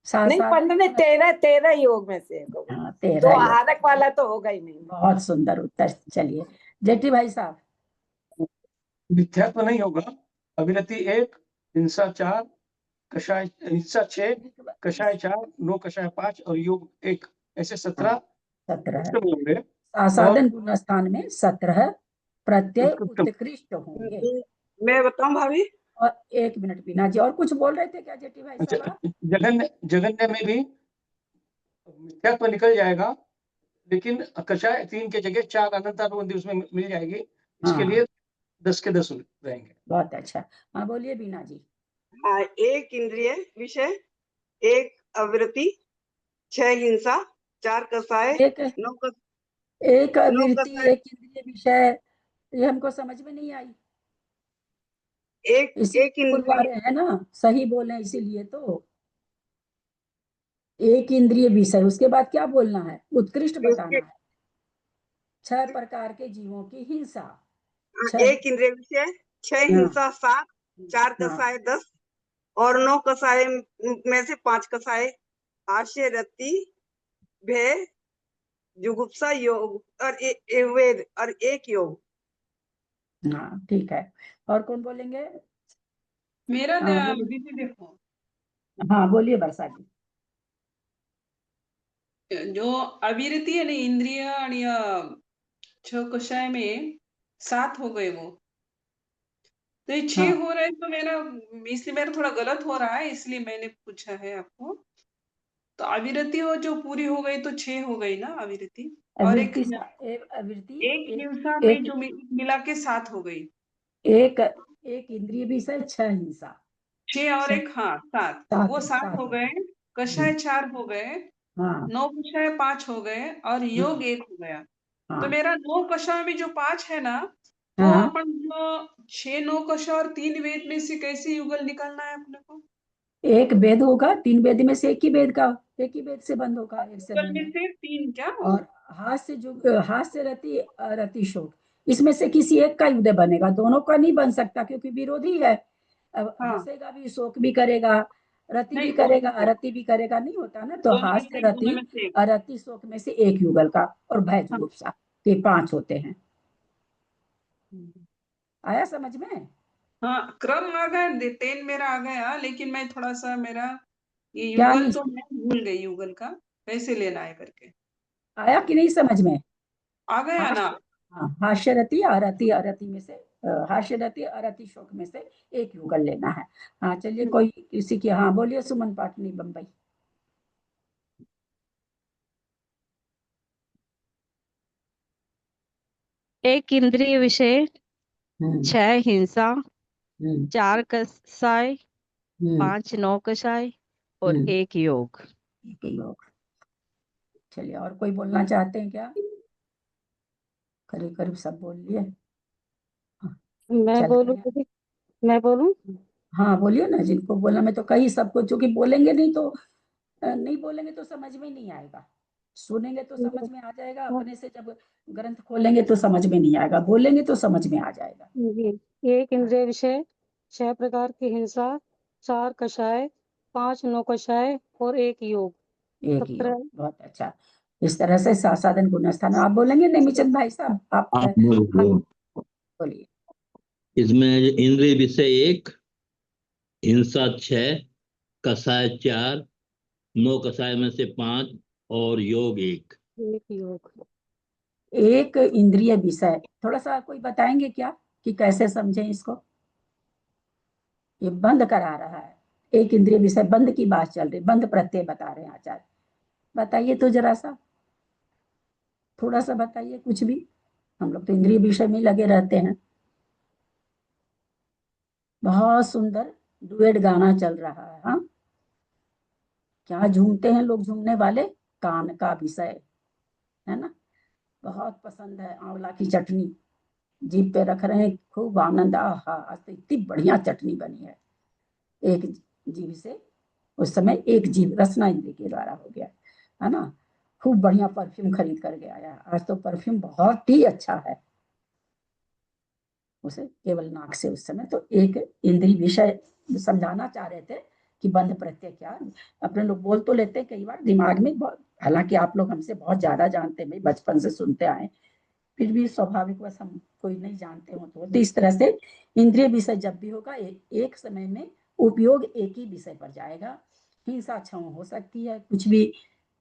साधन 15 नहीं, 13 योग में से एक होगा। 13 तो योग। आहारक वाला तो होगा ही नहीं। बहुत सुंदर उत्तर। चलिए जेठी भाई साहब। मिथ्यात्व नहीं होगा। अविरति 1, हिंसा 4, कषाय हिंसा 6, कषाय 4, नो कषाय 5 और योग 1, ऐसे 17 होंगे। साधन गुण स्थान में 17 प्रत्यय उत्कृष्ट। उत्कृष्ट होंगे। मैं बताऊं भाभी? और 1 मिनट बीना जी, और कुछ बोल रहे थे क्या जेठी भाई साहब आप? जघन्य में भी मिथ्यात्व निकल जाएगा, लेकिन कषाय 3 के जगह 4 अनंतानुबंधी उसमें मिल जाएगी। इसके लिए 10 के 10 रहेंगे। बहुत अच्छा। हाँ बोलिए बीना जी। हाँ, 1 इंद्रिय विषय, 1 अवृत्ति, 6 हिंसा, 4 कसाय, एक 9 अवृत्ति, कसाय, 1 इंद्रिय विषय, ये हमको समझ में नहीं आई। 1 इसीलिए बुलवा इंद्रिय, रहे हैं ना, सही बोले इसीलिए तो। 1 इंद्रिय विषय, उसके बाद क्या बोलना है? उत्कृष्ट बताना है। 6 प्रकार के जीवों की हिंसा। 1 इंद्रिय विषय, 6 हिंसा 7, 4 कसाय 10 और 9 कसाय में से 5 कसाय हास्य रति भय जुगुप्सा योग और वेद और 1 योग। हाँ ठीक है। और कौन बोलेंगे? मेरा हाँ, दीदी देखो, हाँ बोलिए वर्षा जी। जो अविरती है ना इंद्रिय आणि 6 कषाय में 7 हो गए वो, तो ये 6 हो रहे हैं, तो इसलिए मेरा थोड़ा गलत हो रहा है, इसलिए मैंने पूछा है आपको। तो अविरति हो जो पूरी हो गई तो 6 हो गई ना अविरति, और एक हिंसा में जो मिला के 7 हो गई। एक इंद्रिय विषय, 6 हिंसा, 6 और 1 हाँ 7, वो 7 हो गए। कषाय 4 हो गए, 9 कषाय 5 हो गए और योग 1 हो गया। तो मेरा 9 कषाय में जो 5 है ना, वो अपन 6 9 कषाय और 3 वेद में से कैसे युगल निकालना है अपने को? 1 वेद होगा, 3 वेद में से एक ही वेद से बंद होगा, 1 से युगल बंद में है। से 3 क्या? और हास्य रति शोक, इसमें से किसी एक का युदय बनेगा, दोनों का नहीं बन सकता क्योंकि विरोधी है। अब हंसेगा भी, शोक भी करेगा, रति भी करेगा, अरति भी करेगा, नहीं होता ना। तो हास्य रति अरति शोक में से एक युगल का, और भय जुगुप्सा के 5 होते हैं। आया समझ में? हाँ, क्रम आ गया, 10 मेरा आ गया, लेकिन मैं थोड़ा सा मेरा ये क्या युगल नहीं तो मैं भूल गई, युगल का कैसे लेना है करके। आया कि नहीं समझ में? आ गया ना? हास्यरति अरति, अरति में से हास्यरति अरति शोक में से एक युगल लेना है। हाँ चलिए, कोई किसी की, हाँ बोलिए सुमन पाटनी बम्बई। एक इंद्रिय विषय, 6 हिंसा, 4 कसाय, 5 नौ कसाय और 1 योग। चलिए और कोई बोलना चाहते हैं क्या? करीब करीब सब बोल लिए। मैं बोलूं? हाँ बोलिए ना, जिनको बोलना, मैं तो कही सबको, क्योंकि बोलेंगे नहीं तो नहीं बोलेंगे तो समझ में नहीं आएगा, सुनेंगे तो समझ में आ जाएगा, अपने से जब ग्रंथ खोलेंगे तो समझ में नहीं आएगा, बोलेंगे तो समझ में आ जाएगा। एक इंद्रिय विषय, 6 प्रकार की हिंसा, 4 कषाय, 5 9 कषाय और 1 योग। एक योग, 17 बहुत अच्छा। इस तरह से सासाधन गुणस्थान आप बोलेंगे नेमीचंद भाई साहब, आप बोलिए। इसमें इंद्रिय विषय 1, हिंसा 6, कषाय 4, 9 कषाय में से 5 और योग 1। 1 योग। एक इंद्रिय विषय, थोड़ा सा कोई बताएंगे क्या कि कैसे समझें इसको? ये बंद करा रहा है, एक इंद्रिय विषय, बंद की बात चल रही, बंद प्रत्यय बता रहे हैं आचार्य, बताइए तो जरा सा, थोड़ा सा बताइए कुछ भी। हम लोग तो इंद्रिय विषय में लगे रहते हैं। बहुत सुंदर डुएट गाना चल रहा है। हाँ, क्या झूमते हैं लोग, झूमने वाले, कान का विषय है ना, बहुत पसंद है। आंवला की चटनी जीभ पे रख रहे हैं, खूब आनंद, आहा आज तो इतनी बढ़िया चटनी बनी है। एक जीभ से, उस समय एक जीभ रसना इंद्रिय के द्वारा हो गया है ना। खूब बढ़िया परफ्यूम खरीद करके आया, आज तो परफ्यूम बहुत ही अच्छा है, उसे केवल नाक से उस समय। तो एक इंद्रिय विषय समझाना चाह रहे थे कि बंध प्रत्यय क्या, अपने लोग बोल तो लेते हैं कई बार दिमाग में, हालांकि आप लोग हमसे बहुत ज्यादा जानते हैं, बचपन से सुनते आए, फिर भी स्वाभाविक बस हम कोई नहीं जानते हो तो इस तरह से इंद्रिय विषय जब भी होगा एक समय में उपयोग एक ही विषय पर जाएगा। हिंसा क्षम हो सकती है, कुछ भी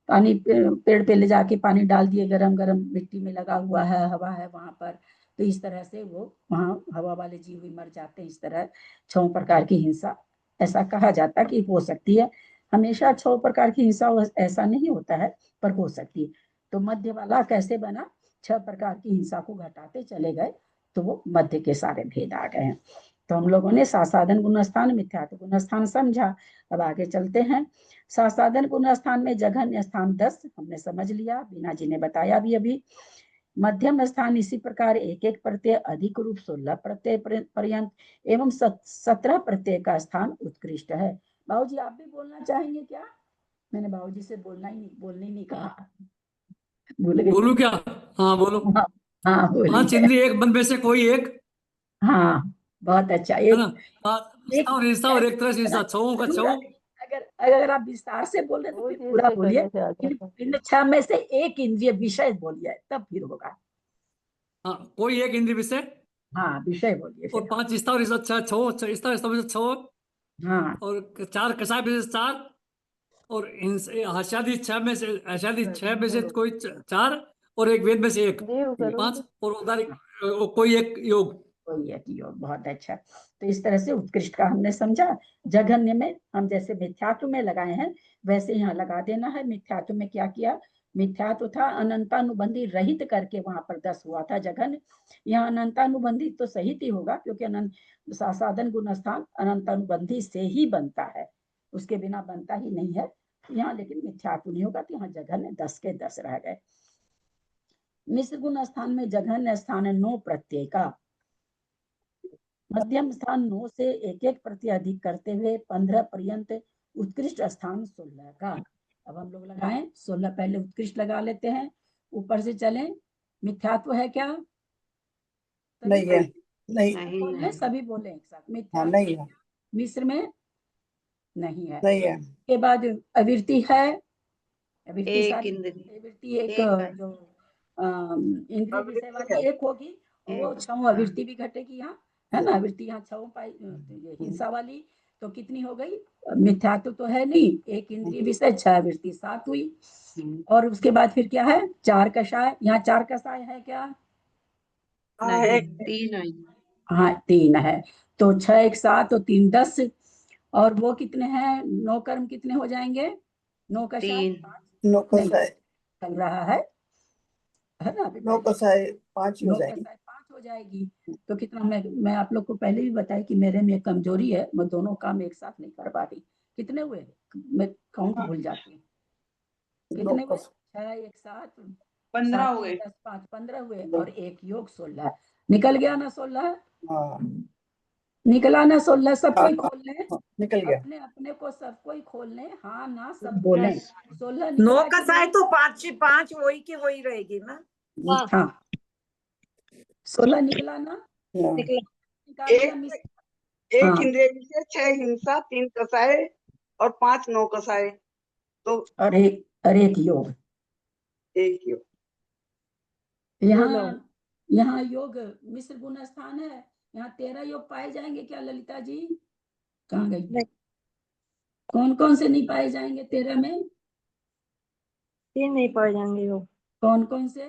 पानी पेड़ पे ले जाके पानी डाल दिए, गरम गरम मिट्टी में लगा हुआ है, हवा है वहां पर, तो इस तरह से वो वहां हवा वाले जीव भी मर जाते हैं। इस तरह 6 प्रकार की हिंसा, ऐसा कहा जाता है कि हो सकती है। हमेशा 6 प्रकार की हिंसा ऐसा नहीं होता है, पर हो सकती है। तो मध्य वाला कैसे बना, 6 प्रकार की हिंसा को घटाते चले गए तो वो मध्य के सारे भेद आ गए हैं। तो हम लोगों ने सासाधन गुणस्थान मिथ्यात्व गुणस्थान समझा। अब आगे चलते हैं। सासाधन गुणस्थान में जघन्य स्थान 10 हमने समझ लिया, बीना जी ने बताया भी अभी। मध्यम स्थान इसी प्रकार एक एक प्रत्यय, अधिक रूप 16 प्रत्यय पर्यंत एवं 17 प्रत्यय का स्थान उत्कृष्ट है। बाबूजी आप भी बोलना चाहेंगे क्या? मैंने बाबूजी से बोलने नहीं कहा, भूल गई। बोलू क्या? हाँ बोलो। हाँ, हाँ बोलिए। 5 इंद्रिय एक, बंद में से कोई एक, हाँ बहुत अच्छा। है ना। एक और हिंसा और एक तरह से हिंसा, 6 का 6। अगर अगर आप विस्तार से बोल रहे हैं तो फिर पूरा बोलिए। इन 6 में से एक इंद्रिय विषय बोलिए, तब फिर होगा। हाँ, कोई एक इंद्रिय विषय, हाँ विषय बोलिए और फिर। 5 हिस्सा और हिस्सा 6, 6 हिस्सा में से 6, हाँ और 4 कसाय में से 4, और आशादी 6 में से, आशादी 6 में से कोई 4, और एक वेद में से 1, 5, और उदारिक कोई एक योग। कोई एक योग, बहुत अच्छा। तो इस तरह से उत्कृष्ट का हमने समझा। जघन्य में हम जैसे मिथ्यात्व में लगाए हैं वैसे यहाँ लगा देना है। मिथ्यात्व में क्या किया, मिथ्यात्व था अनंतानुबंधी रहित करके वहां पर 10 हुआ था जघन्य। यहाँ अनंतानुबंधी तो सहित ही होगा, क्योंकि अनंत सासाधन गुणस्थान अनंतानुबंधी से ही बनता है, उसके बिना बनता ही नहीं है यहाँ। लेकिन मिथ्यात्व नहीं होगा, तो यहाँ जघन्य 10 के 10 रह गए। मिश्र गुण स्थान में जघन्य स्थान 9 प्रत्यय का, मध्यम स्थान 9 से एक एक प्रत्यय अधिक करते हुए 15 पर्यंत, उत्कृष्ट स्थान 16 का। अब हम लोग लगाएं 16, पहले उत्कृष्ट लगा लेते हैं, ऊपर से चलें। मिथ्यात्व है क्या? नहीं है, नहीं बोले सभी बोले एक साथ, हाँ मिथ्यात्व नहीं है, मिश्र में नहीं है। नहीं है। के बाद अविरति है, अविरति एक सारी, इंद्रिय, अविरति एक एक है। जो इंद्रिय विषय वाली एक होगी, और वो 6 अविरति भी घटेगी यहाँ, है ना। अविरति यहाँ 6 पाई, ये हिंसा वाली तो कितनी हो गई? मिथ्यात्व तो है नहीं, एक इंद्रिय विषय 6 अविरति 7 हुई। और उसके बाद फिर क्या है, 4 कषाय, यहाँ 4 कषाय है क्या? नहीं, 3 है। हाँ 3 है, तो 6 1 7 तो 3 10, और वो कितने हैं, 9 कर्म कितने हो जाएंगे? 9 कषाय 5 9 नहीं कसाय, चल रहा है ना अभी 9 कसाय 5 ही हो 9 जाएगी। कसाय 5 हो जाएगी। तो कितना, मैं आप लोग को पहले भी बताया कि मेरे में एक कमजोरी है, मैं दोनों काम एक साथ नहीं कर पा रही। कितने हुए, मैं काउंट भूल जाती हूँ। कितने हुए? 6 1 7 15 7 हो गए। 10 5 15 हुए, और एक योग 16 निकल गया ना। 16 हाँ निकला ना 16? सब हाँ कोई खोल ले, हाँ, निकल गया। अपने अपने को सब कोई खोल ले, हाँ ना सब बोले। 16 9 निकला कि कसाय नहीं? तो 5 वही की वही रहेगी ना। हाँ 16 निकला ना, हाँ। निकाल दिया एक मिस। एक हाँ इंद्रिय विषय 6 हिंसा 3 कसाय और 5 9 कसाए, तो और एक योग। एक योग। यहाँ यहाँ योग मिश्र गुण स्थान है, यहाँ 13 योग पाए जाएंगे क्या ललिता जी? कहाँ गई? कौन कौन से नहीं पाए जाएंगे 13 में? 3 नहीं पाए जाएंगे योग। कौन कौन से?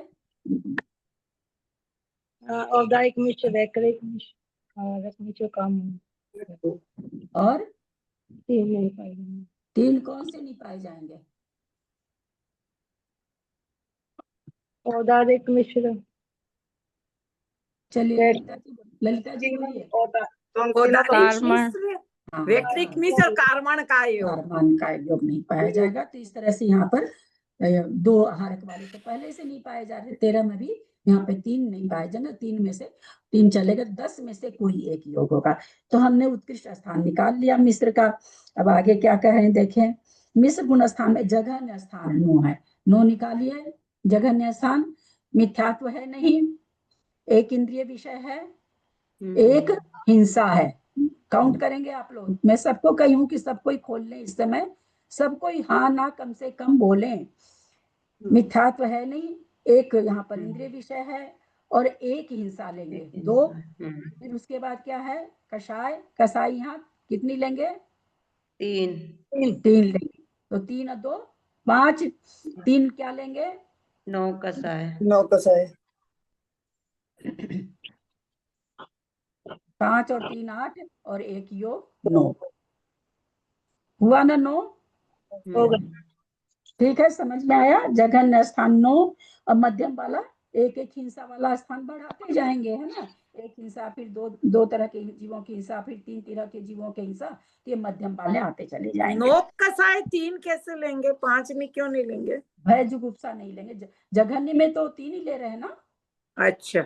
औदायिक मिश्र, वैकल्पिक मिश्र और मिश्र काम। और 3 नहीं पाए जाएंगे। 3 कौन से नहीं पाए जाएंगे? औदायिक मिश्र। चलिए ललिता जी बोलिए। वैकल्पिक मिश्र कार्बन का योग। कार्बन का योग नहीं पाया जाएगा, तो इस तरह से यहाँ पर 2 हारक वाले तो पहले से नहीं पाए जा रहे, 13 में भी यहाँ पे 3 नहीं पाए जाएंगे, 3 में से 3 चलेगा, 10 में से कोई एक योग होगा। तो हमने उत्कृष्ट स्थान निकाल लिया मिश्र का। अब आगे क्या कह रहे हैं देखें। मिश्र गुण स्थान में जघन्य स्थान नो है, नो निकालिए। जघन्य स्थान मिथ्यात्व है नहीं, एक इंद्रिय विषय है, एक हिंसा है। काउंट करेंगे आप लोग, मैं सबको कही हूं कि सब कोई खोल लें इस समय, सब कोई हाँ ना कम से कम बोलें। मिथ्यात्व है नहीं, एक यहाँ पर इंद्रिय विषय है और एक हिंसा लेंगे, 2। फिर उसके बाद क्या है? कषाय, कसाई यहाँ कितनी लेंगे? 3 लेंगे, तो 3 और 2 5, 3 क्या लेंगे? 9 कसाए। 9 कसाए। 5 और 3 8 और 1 योग 9 हुआ ना? 9 हो गए। ठीक है, समझ में आया? जघन्य स्थान 9। अब मध्यम वाला एक एक हिंसा वाला स्थान बढ़ाते जाएंगे, है ना? एक हिंसा, फिर दो तरह के जीवों की हिंसा, फिर 3 तरह के जीवों की हिंसा, तो ये मध्यम वाले आते चले जाएंगे। 9 कसाए 3 कैसे लेंगे? 5 में क्यों नहीं लेंगे? भय जुगुप्सा नहीं लेंगे, जघन्य में तो 3 ही ले रहे हैं ना। अच्छा,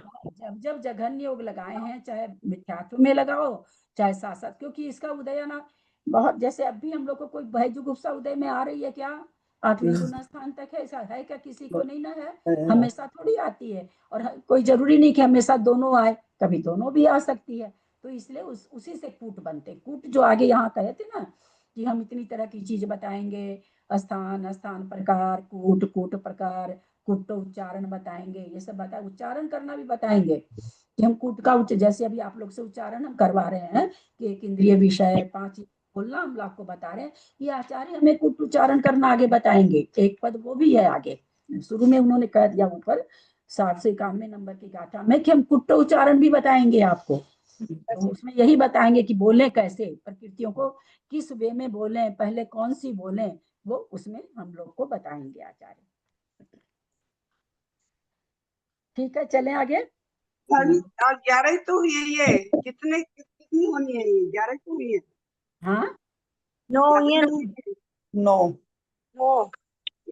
जब जघन्य योग लगाए हैं, चाहे मिथ्यात्व में लगाओ चाहे साथ, क्योंकि इसका उदय ना बहुत, जैसे अभी हम लोग को कोई भय जुगुप्सा उदय में आ रही है क्या? 8वें गुण स्थान तक है, ऐसा है क्या? किसी को नहीं ना है, हमेशा थोड़ी आती है। और कोई जरूरी नहीं कि हमेशा दोनों आए, कभी दोनों भी आ सकती है। तो इसलिए उसी से कूट बनते, कूट जो आगे यहाँ कहे थे ना कि हम इतनी तरह की चीज बताएंगे, स्थान प्रकार, कूट प्रकार, कूट उच्चारण बताएंगे, ये सब बता, उच्चारण करना भी बताएंगे कि हम कूट का जैसे अभी आप लोग से उच्चारण हम करवा रहे हैं कि एक इंद्रिय विषय 5 बोलना हम आपको बता रहे हैं, ये आचार्य हमें कुट उच्चारण करना आगे बताएंगे। एक पद वो भी है आगे, शुरू में उन्होंने कह दिया ऊपर 791 नंबर की गाथा में कि हम कुट उच्चारण भी बताएंगे आपको। तो उसमें यही बताएंगे कि बोले कैसे, प्रकृतियों को किस वे में बोले, पहले कौन सी बोले, वो उसमें हम लोग को बताएंगे आचार्य। ठीक है, चलें आगे। और 11 तो हुई है, ये कितनी होनी है? ये 11 तो हुई है। हाँ 9 ये 9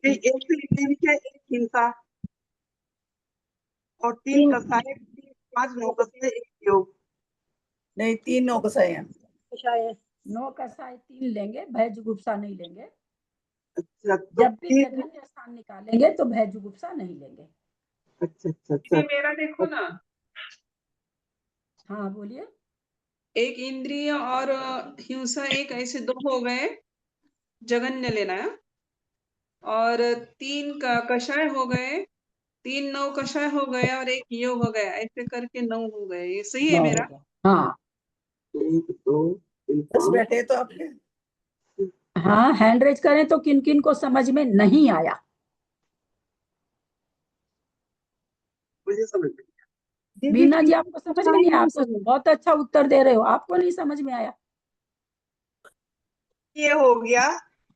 एक तो इंद्रिय विषय, एक हिंसा और 3 कसाए, 5 9 कसाए, एक योग। नहीं, 3 9 कसाए हैं। 9 कसाए 3 लेंगे, भय जुगुप्सा नहीं लेंगे। अच्छा, जब भी जघन्य स्थान निकालेंगे तो भय जुगुप्सा नहीं लेंगे। अच्छा। मेरा देखो ना, हाँ बोलिए। एक इंद्रिय और हिंसा, एक ऐसे 2 हो गए, जघन्य लेना है। और 3 का कषाय हो गए, 3 9 कषाय हो गए और 1 योग हो गया, ऐसे करके 9 हो गए। ये सही है मेरा? हाँ 1 2 बस बैठे तो आपके। हाँ, हैंड रेज करें तो किन किन को समझ में नहीं आया? मुझे समझ में बीना जी आपको समझ में नहीं आया? आप तो बहुत अच्छा उत्तर दे रहे हो, आपको नहीं समझ में आया? ये हो गया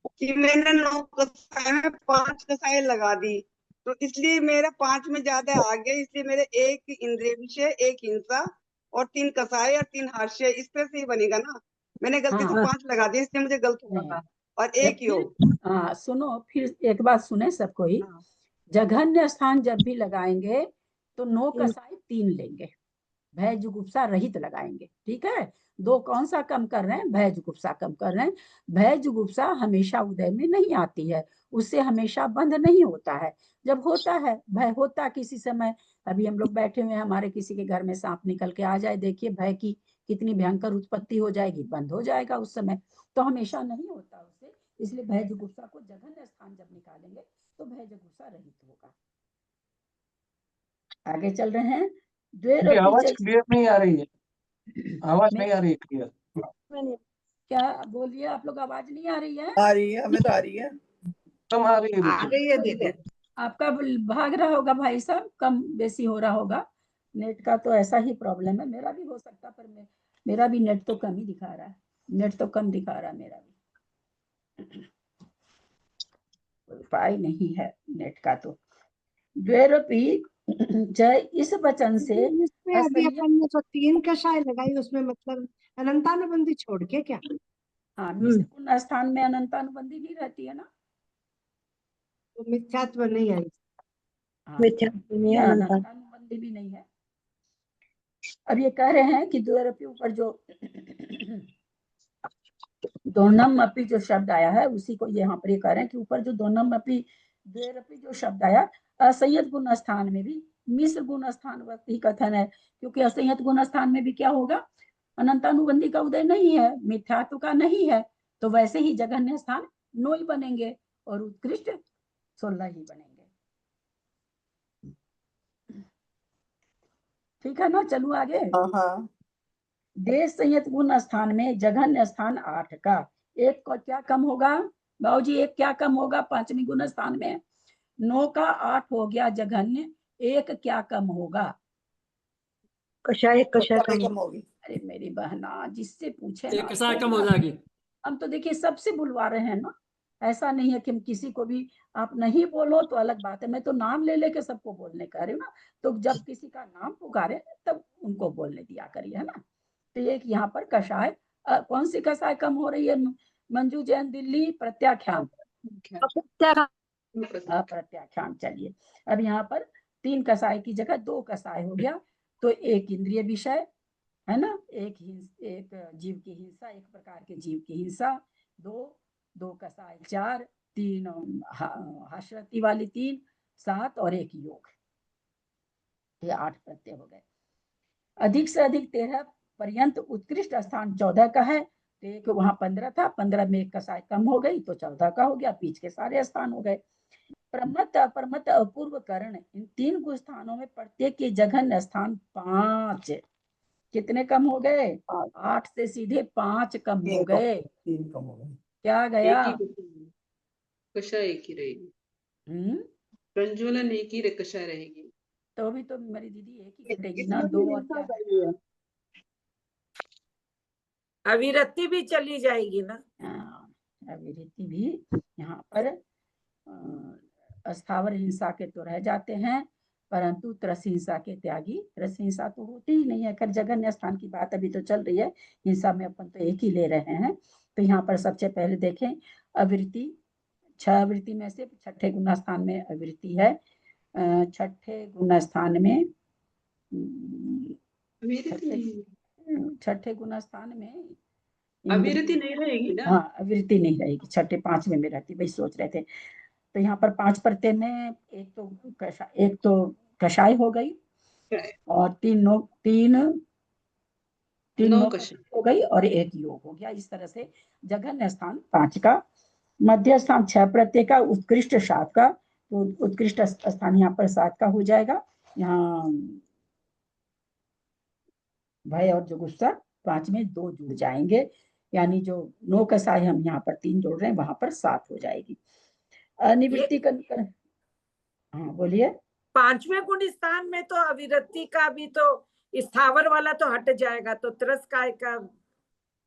कि मैंने 9 कसाए में 5 कसाए लगा दी, तो इसलिए मेरा 5 में ज्यादा आ गया, इसलिए मेरे एक इंद्रिय विषय, एक हिंसा और 3 कसाए और 3 हास्य, इस तरह से ही बनेगा ना। मैंने गलती से 5 लगा दिया, इसलिए मुझे गलत हुआ था। और एक योग। हाँ सुनो, फिर एक बात सुने सबको ही। जघन्य स्थान जब भी लगाएंगे तो 9 कसाई 3 लेंगे, भय जुगुप्सा रहित लगाएंगे। ठीक है, 2 कौन सा कम कर रहे हैं? भय जुगुप्सा कम कर रहे हैं। भय जुगुप्सा हमेशा उदय में नहीं आती है, उससे हमेशा बंध नहीं होता है। जब होता है भय, होता किसी समय, अभी हम लोग बैठे हुए हैं, हमारे किसी के घर में सांप निकल के आ जाए, देखिए भय की कितनी भयंकर उत्पत्ति हो जाएगी, बंद हो जाएगा उस समय। तो हमेशा नहीं होता उसे, इसलिए भय जुगुप्सा को जघन्य स्थान जब निकालेंगे तो भय जुगुप्सा रहित होगा। आगे चल रहे हैं। ये आवाज क्लियर नहीं आ रही है, आवाज नहीं आ रही है क्लियर। क्या बोलिए आप लोग, आवाज नहीं आ रही है? आ रही है, हमें तो आ रही है, कम आ रही है आ बिल्कुल। गई है दीदी। आपका भाग रहा होगा भाई साहब, कम बेसी हो रहा होगा। नेट का तो ऐसा ही प्रॉब्लम है, मेरा भी हो सकता, पर मेरा भी नेट तो कम ही दिखा रहा है, नेट तो कम दिखा रहा है मेरा भी, उपाय नहीं है नेट का तो। द्वैरपी जय इस वचन से इसमें अभी अपन ने जो 3 कषाय लगाई उसमें मतलब अनंतानुबंधी छोड़ के क्या? हाँ, मिश्र गुण स्थान में अनंतानुबंधी नहीं रहती है ना, तो मिथ्यात्व नहीं आई। हाँ, मिथ्यात्व नहीं है, अनंतानुबंधी भी नहीं है। अब ये कह रहे हैं कि द्वैरपी ऊपर जो दोनम अपी जो शब्द आया है उसी को यहाँ पर ये कह रहे हैं कि ऊपर जो दोनम अपी द्वैरपी जो शब्द आया, असंयत गुण स्थान में भी मिश्र गुण स्थान ही कथन है, क्योंकि असंयत गुण स्थान में भी क्या होगा, अनंतानुबंधी का उदय नहीं है, मिथ्यात्व का नहीं है, तो वैसे ही जघन्य स्थान 9 ही बनेंगे और उत्कृष्ट 16 ही बनेंगे। ठीक है ना, चलू आगे। हाँ। देश संयत गुण स्थान में जघन्य स्थान 8 का, एक को क्या कम होगा बाबूजी, एक क्या कम होगा पांचवी गुण स्थान में, 9 का 8 हो गया जघन्य, एक क्या कम होगा, कषाय कम होगी। अरे मेरी बहना जिससे पूछे एक ना, कषाय कम हो जाएगी। हम तो देखिए सबसे बुलवा रहे हैं ना, ऐसा नहीं है कि हम किसी को भी आप नहीं बोलो तो अलग बात है, मैं तो नाम ले लेके सबको बोलने कह रही हूँ ना, तो जब किसी का नाम पुकारे तब उनको बोलने दिया करिए, है ना। तो एक यहाँ पर कषाय, कौन सी कषाय कम हो रही है मंजू जैन दिल्ली, प्रत्याख्यान, प्रत्याख्यान। चलिए अब यहाँ पर 3 कषाय की जगह 2 कषाय हो गया, तो एक इंद्रिय विषय है ना, एक जीव की हिंसा, एक प्रकार के जीव की हिंसा, 2 कषाय 4, 3 हास्यरति वाली 3, 7 और 1 योग, ये 8 प्रत्यय हो गए। अधिक से अधिक 13 पर्यंत उत्कृष्ट स्थान 14 का है, तो एक वहां 15 था, 15 में एक कषाय कम हो गई तो 14 का हो गया, बीच के सारे स्थान हो गए। प्रमत्त अप्रमत्त अपूर्व करण, इन 3 स्थानों में प्रत्येक के जघन्य स्थान 5, कितने कम हो गए, 8 से सीधे 5 कम हो गए। 3 कम हो गए, क्या गया, कषाय एक ही रहेगी, प्रज्वलन एक ही कषाय रहेगी, तो भी तो मेरी दीदी एक ही घटेगी ना, 2 और क्या, अविरति भी चली जाएगी ना। अविरति भी यहाँ पर स्थावर हिंसा के तो रह जाते हैं, परंतु त्रस हिंसा के त्यागी, त्रस हिंसा तो होती ही नहीं है। खैर जघन्य स्थान की बात अभी तो चल रही है, हिंसा में अपन तो एक ही ले रहे हैं। तो यहाँ पर सबसे पहले देखें अविरति, 6 अविरति में से छठे गुण स्थान में अविरति है, छठे गुण स्थान में छठे गुण स्थान में अविरति नहीं रहेगी ना, हाँ अविरति नहीं रहेगी, छठे 5वें में रहती, वही सोच रहे थे। तो यहाँ पर 5 प्रत्यय में एक तो कषाय हो गई और 3 नौ हो गई और 1 योग हो गया। इस तरह से जघन्य स्थान 5 का, मध्य स्थान 6 प्रत्यय का, उत्कृष्ट 7 का, तो उत्कृष्ट स्थान यहाँ पर 7 का हो जाएगा। यहाँ भय और जुगुप्सा 5 में 2 जुड़ जाएंगे, यानी जो 9 कषाय हम यहाँ पर 3 जोड़ रहे हैं वहां पर 7 हो जाएगी। अनिवृत्ति कर हाँ बोलिए। 5वें गुण स्थान में तो अविरति का भी तो स्थावर वाला तो हट जाएगा, तो त्रस काय का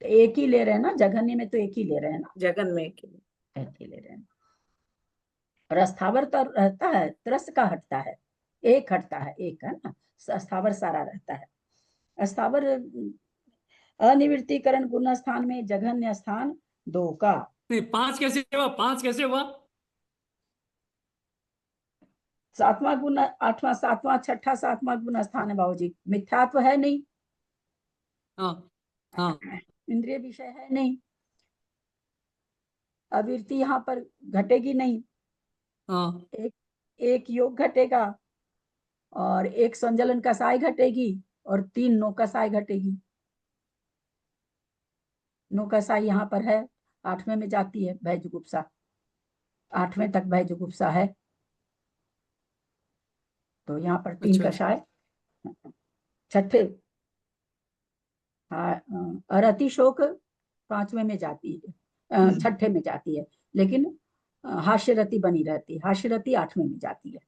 एक ही ले रहे हैं ना, जघन्य में तो एक ही ले रहे हैं ना, जगन में एक ही ले रहे हैं। और स्थावर तो रहता है, त्रस का हटता है, एक हटता है, एक है ना, स्थावर सारा रहता है। स्थावर अनिवृत्तिकरण गुण स्थान में जघन्य स्थान 2 का। 5 कैसे हुआ, 5 कैसे हुआ, 7वां गुण, 8वां 7वां छठा 7वां गुण स्थान है बाबूजी, मिथ्यात्व है नहीं, इंद्रिय विषय है नहीं, अविरति यहाँ पर घटेगी नहीं, एक योग घटेगा और 1 संजलन कसाई घटेगी और 3 नो कसाई घटेगी। नो कसाई यहाँ पर है, 8वें में जाती है भय जुगुप्सा, 8वें तक भय जुगुप्सा है, तो यहाँ पर 3 अच्छा। कषाय। 6ठे अरति शोक 5वें में जाती है, 6ठे में जाती है, लेकिन हास्यरति बनी रहती है, हास्यरति 8वें में जाती है।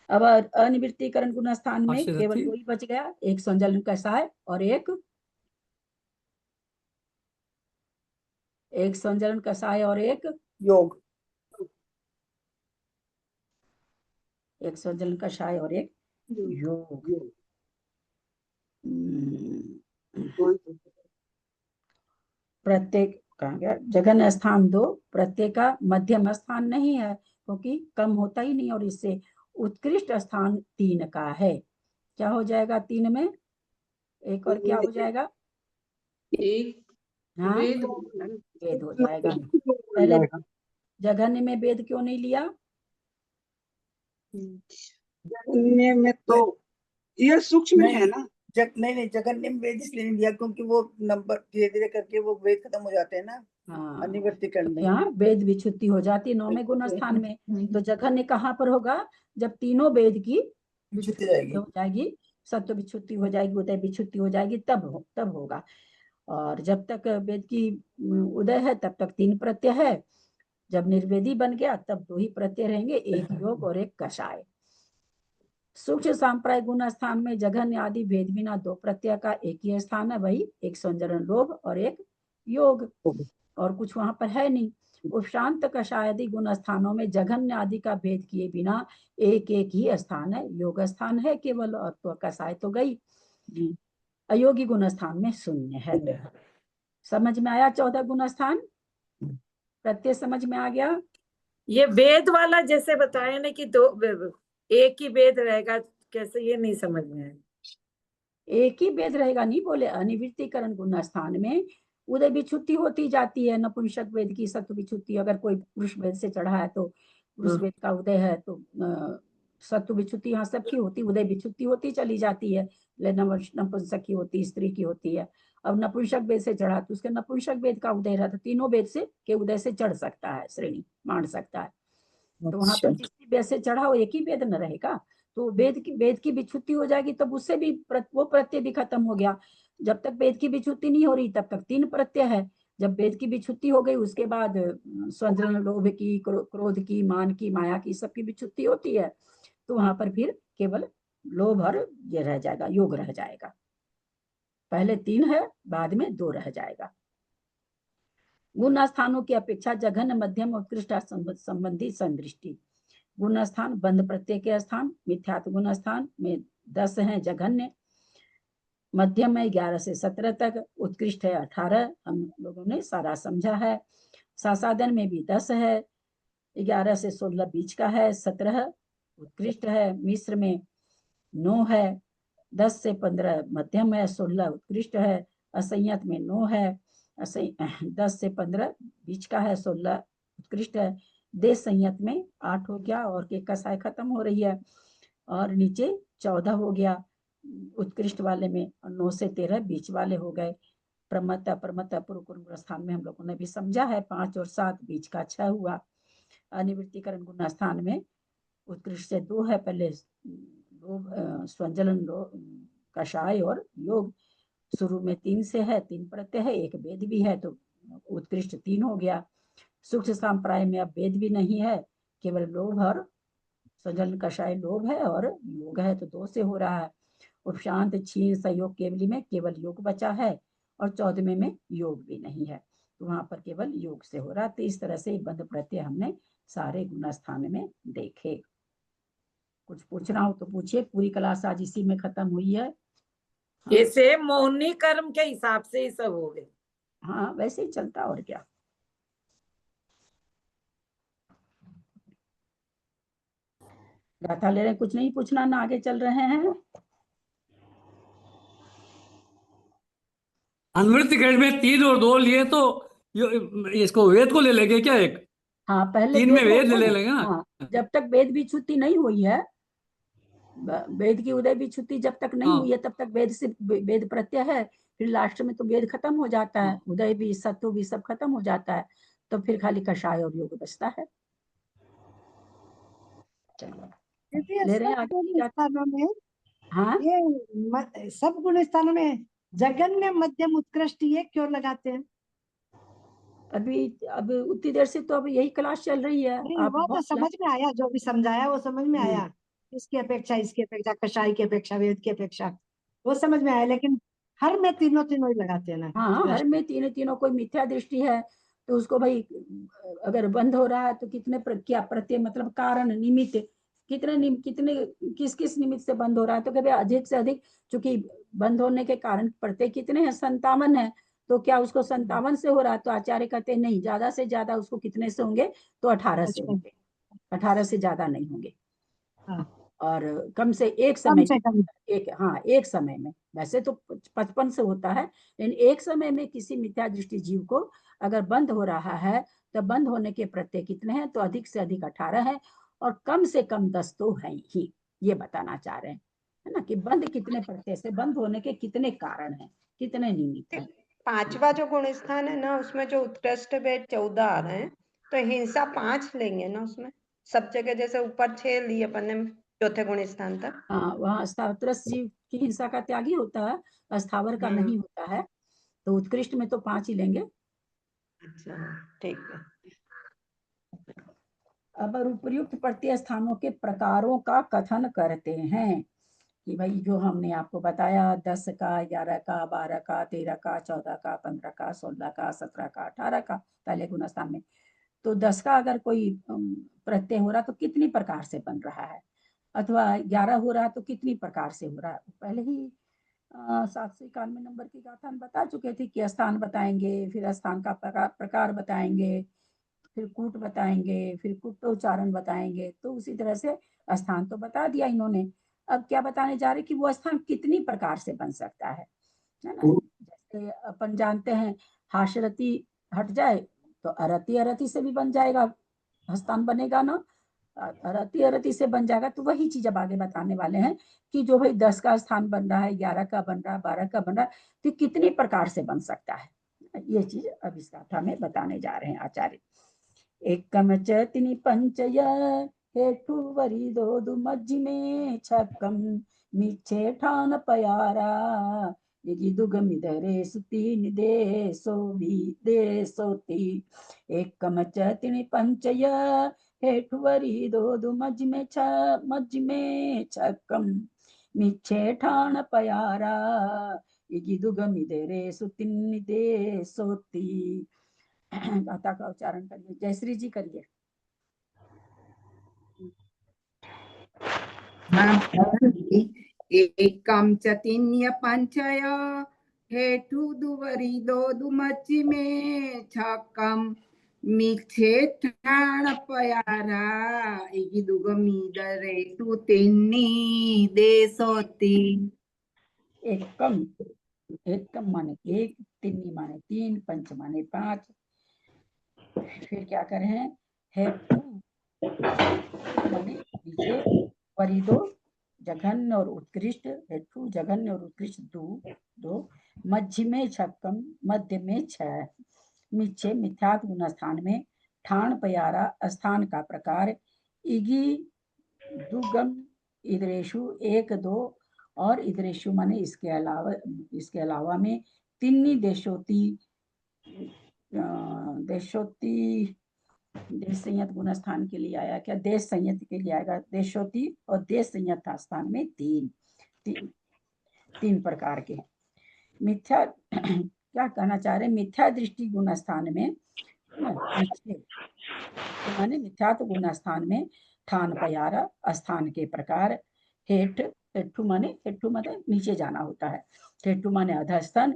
अब अनिवृत्तीकरण गुण स्थान में हास्यरति। केवल 2 ही बच गया, एक संजलन कषाय और एक संजलन कषाय और एक योग। संजलन कषाय और एक योग। प्रत्येक कहाँ गया, जघन्य स्थान 2, प्रत्येक का मध्यम स्थान नहीं है क्योंकि कम होता ही नहीं, और इससे उत्कृष्ट स्थान 3 का है। क्या हो जाएगा 3 में, एक और क्या हो जाएगा, एक हाँ वेद वेद हो जाएगा। पहले जघन्य में वेद क्यों नहीं लिया? जगन्य में तो ये सूक्ष्म है ना। नहीं जगन्य में वेद इसलिए नहीं लिया क्योंकि वो नंबर धीरे धीरे करके वो वेद खत्म हो जाते हैं ना। हाँ, अनिवर्तीकरण में यहाँ वेद विच्छुत्ति हो जाती है 9वें गुण स्थान में। तो जघन्य कहाँ पर होगा, जब तीनों वेद की विच्छुत्ति हो जाएगी, सत्व विच्छुत्ति हो जाएगी, उदय विच्छुत्ति हो जाएगी, तब होगा। और जब तक वेद की उदय है तब तक 3 प्रत्यय है, जब निर्वेदी बन गया तब 2 ही प्रत्यय रहेंगे, एक योग और एक कषाय। सूक्ष्म सांप्राय गुण स्थान में जघन्य आदि भेद बिना 2 प्रत्यय का एक ही स्थान है, वही एक संजरण लोभ और एक योग, और कुछ वहां पर है नहीं। उपशांत कषाय आदि गुण स्थानों में जघन्य आदि का भेद किए बिना एक ही स्थान है, योग स्थान है केवल, और तो कषाय तो गई। अयोगी गुण स्थान में शून्य है। समझ में आया 14 गुण स्थान, प्रत्यय समझ में आ गया। ये वेद वाला जैसे बताया ना कि 2 एक ही वेद रहेगा, कैसे, ये नहीं समझ में आया। एक ही वेद रहेगा नहीं बोले, अनिवृत्तीकरण गुण स्थान में उदय विच्छुत्ति होती जाती है, नपुंसक वेद की सत्व विच्छुत्ति, अगर कोई पुरुष वेद से चढ़ा है तो पुरुष वेद का उदय है तो सत्व विच्छुत्ति यहाँ सबकी होती, उदय विच्छुत्ति होती चली जाती है, नपुंसक की होती, स्त्री की होती है। अब नपुंसक वेद से चढ़ा तो उसके नपुंसक वेद का उदय रहता, तीनों वेद से के उदय से चढ़ सकता है, श्रेणी मान सकता है। तो वहां पर जिस वेद से चढ़ा वो एक ही वेद न रहेगा, तो वेद की विच्छुत्ति हो जाएगी, तब उससे भी वो प्रत्यय भी खत्म हो गया। जब तक वेद की विच्छुत्ति नहीं हो रही तब तक 3 प्रत्यय है, जब वेद की विच्छुत्ति हो गई उसके बाद संजरण लोभ की, क्रोध की, मान की, माया की, सबकी विच्छुत्ति होती है, तो वहां पर फिर केवल लोभ और ये रह जाएगा, योग रह जाएगा। पहले 3 है, बाद में 2 रह जाएगा। गुण स्थानों की अपेक्षा जघन्य, मध्यम और उत्कृष्ट संबंधी संदृष्टि। गुण स्थान बंध प्रत्यय के स्थान, मिथ्यात्व गुण स्थान में 10 हैं जघन्य, मध्यम है 11 से 17 तक, उत्कृष्ट है 18, हम लोगों ने सारा समझा है। सासादन में भी 10 है, 11 से 16 बीच का है, 17 उत्कृष्ट है। मिस्र में 9 है, 10 से 15 मध्यम है, 16 उत्कृष्ट है। असंयत में 9 है, 10 से 15 बीच का है, 16 उत्कृष्ट है। देश संयत में 8 हो गया, और के कसाय खत्म हो रही है, और नीचे 14 हो गया उत्कृष्ट वाले में, और 9 से 13 बीच वाले हो गए। प्रमत्ता परमत्ता पूर्व स्थान में हम लोगों ने भी समझा है, 5 और 7 बीच का 6 हुआ। अनिवृत्तीकरण गुण स्थान में उत्कृष्ट से 2 है, पहले स्वंजलन कषाय और योग, शुरू में 3 से है, 3 प्रत्यय है, एक वेद भी है, तो उत्कृष्ट 3 हो गया। सूक्ष्म सांप्राय में अब वेद भी नहीं है, केवल लोभ और स्वंजलन कषाय लोभ है, और योग है तो 2 से हो रहा है। उपशांत क्षीण सहयोग केवली में केवल योग बचा है, और 14वें में योग भी नहीं है, तो वहां पर केवल योग से हो रहा है। तो इस तरह से बंध प्रत्यय हमने सारे गुण स्थान में देखे। कुछ पूछना हो तो पूछिए, पूरी क्लास आज इसी में खत्म हुई है। ऐसे मोहनी कर्म के हिसाब से ही सब हो गए। हाँ वैसे ही चलता, और क्या। गाथा ले रहे, कुछ नहीं पूछना ना, आगे चल रहे हैं। अनिवृत्तीकरण में 3 और 2 लिए तो इसको वेद को ले लेंगे क्या एक? हाँ पहले 3 में वेद ले है। लेंगे ना। हाँ, जब तक वेद विच्छुत्ति नहीं हुई है, वेद की उदय भी छुट्टी जब तक नहीं हुई है तब तक वेद से वेद प्रत्यय है, फिर लास्ट में तो वेद खत्म हो जाता है, उदय भी सत्व भी सब खत्म हो जाता है, तो फिर खाली कषाय और योग बचता है। चलिए ले रहे हैं सब गुण आगे। स्थानों में हाँ ये सब गुण स्थानों में जघन्य मध्यम उत्कृष्ट ये क्यों लगाते हैं? अब उतनी देर से तो अब यही क्लास चल रही है। नहीं आप वो तो बहुत समझ में आया, जो भी समझाया वो समझ में आया, इसकी अपेक्षा कषाय की अपेक्षा वेद की अपेक्षा वो समझ में आया, लेकिन हर में तीनों तीनों ही लगाते हैं ना। हाँ, हर में तीनों तीनों कोई मिथ्या दृष्टि है तो उसको भाई अगर बंद हो रहा है तो कितने क्या प्रत्यय मतलब कारण निमित्त कितने किस किस निमित्त से बंद हो रहा है, तो कभी अधिक से अधिक, चूंकि बंद होने के कारण प्रत्यय कितने हैं 57 है, तो क्या उसको 57 से हो रहा है, तो आचार्य कहते हैं नहीं, ज्यादा से ज्यादा उसको कितने से होंगे, तो 18 से होंगे, 18 से ज्यादा नहीं होंगे। और कम से एक समय एक समय में, वैसे तो 55 से होता है, लेकिन एक समय में किसी मिथ्या दृष्टि जीव को अगर बंद हो रहा है तो बंद होने के प्रत्यय कितने हैं, तो अधिक से अधिक 18 है और कम से कम 10 तो है ही, ये बताना चाह रहे हैं, है ना, कि बंद कितने प्रत्यय से बंद होने के कितने कारण हैं, कितने निमित्त हैं। पांचवा जो गुण स्थान है ना, उसमें जो उत्कृष्ट वेद 14 आ रहे हैं, तो हिंसा 5 लेंगे ना उसमें, सब जगह जैसे ऊपर 6 लिए अपन ने चौथे गुण स्थान तक। हाँ, वहाँ स्थावरस जीव की हिंसा का त्यागी होता है, अस्थावर का नहीं होता है, तो उत्कृष्ट में तो 5 ही लेंगे। अच्छा ठीक है। अब उपर्युक्त प्रत्यय स्थानों के प्रकारों का कथन करते हैं कि भाई जो हमने आपको बताया 10 का, 11 का, 12 का, 13 का, 14 का, 15 का, 16 का, 17 का, 18 का पहले गुण स्थान में, तो 10 का अगर कोई प्रत्यय हो रहा तो कितनी प्रकार से बन रहा है, अथवा 11 हो रहा तो कितनी प्रकार से हो रहा है। पहले ही 791 नंबर की गाथा हम बता चुके थे कि स्थान बताएंगे, फिर स्थान का प्रकार बताएंगे, फिर कूट बताएंगे, फिर कुटोच्चारण बताएंगे, तो उसी तरह से स्थान तो बता दिया इन्होंने। अब क्या बताने जा रहे कि वो स्थान कितनी प्रकार से बन सकता है ना। जैसे अपन जानते हैं हाशरती हट जाए तो अरती अरती से भी बन जाएगा, स्थान बनेगा ना, अरती अरती से बन जाएगा, तो वही चीज अब आगे बताने वाले हैं कि जो भाई 10 का स्थान बन रहा है, 11 का बन रहा है, 12 का बन रहा है, तो कितनी प्रकार से बन सकता है, ये चीज अब इस गाथा में बताने जा रहे हैं आचार्य। एकम चतिनि पंचय हेठु वरी दो मज्जि में छक्कम मीछे ठान पयारा यदि दुगमिधरे सुतीन दे सोती। एकम चतिनि पंचय हेठु वरी दो मज्जि में छक्कम मीछे ठान पयारा यदि दुगमिधरे सुतीन दे सोती। गाथा का उच्चारण करिए, जयश्री जी करिए। एकम चतिन्य पंचय हेठु दुवरी दो मज्जि में छक्कम मीछे ठाण पयारा इगी दुगमी दरे तू तिन्नी देसोती। एकम, एकम माने एक, तिन्नी माने 3, पंच माने 5, फिर क्या करें, हेठु माने नीचे, वरीदो जघन्य और उत्कृष्ट, हेठु जघन्य और उत्कृष्ट दो, मध्य में छक्कम मध्य में 6, मीछे मिथ्यात गुण स्थान में, ठाण पयारा स्थान का प्रकार, इगी दुगम इधरेशु 1 2 और इधरेशु माने इसके अलावा में तिन्नी देशोती देश संयत गुण स्थान के लिए आया, क्या देश संयत के लिए आएगा देशोती, और देश संयत स्थान में तीन प्रकार के मिथ्या क्या कहना चाह रहे, मिथ्या दृष्टि गुण स्थान में माने मिथ्यात्व गुण स्थान में ठान पयारा स्थान के प्रकार, हेठु माने नीचे जाना होता है, हेठु माने अधस्तन,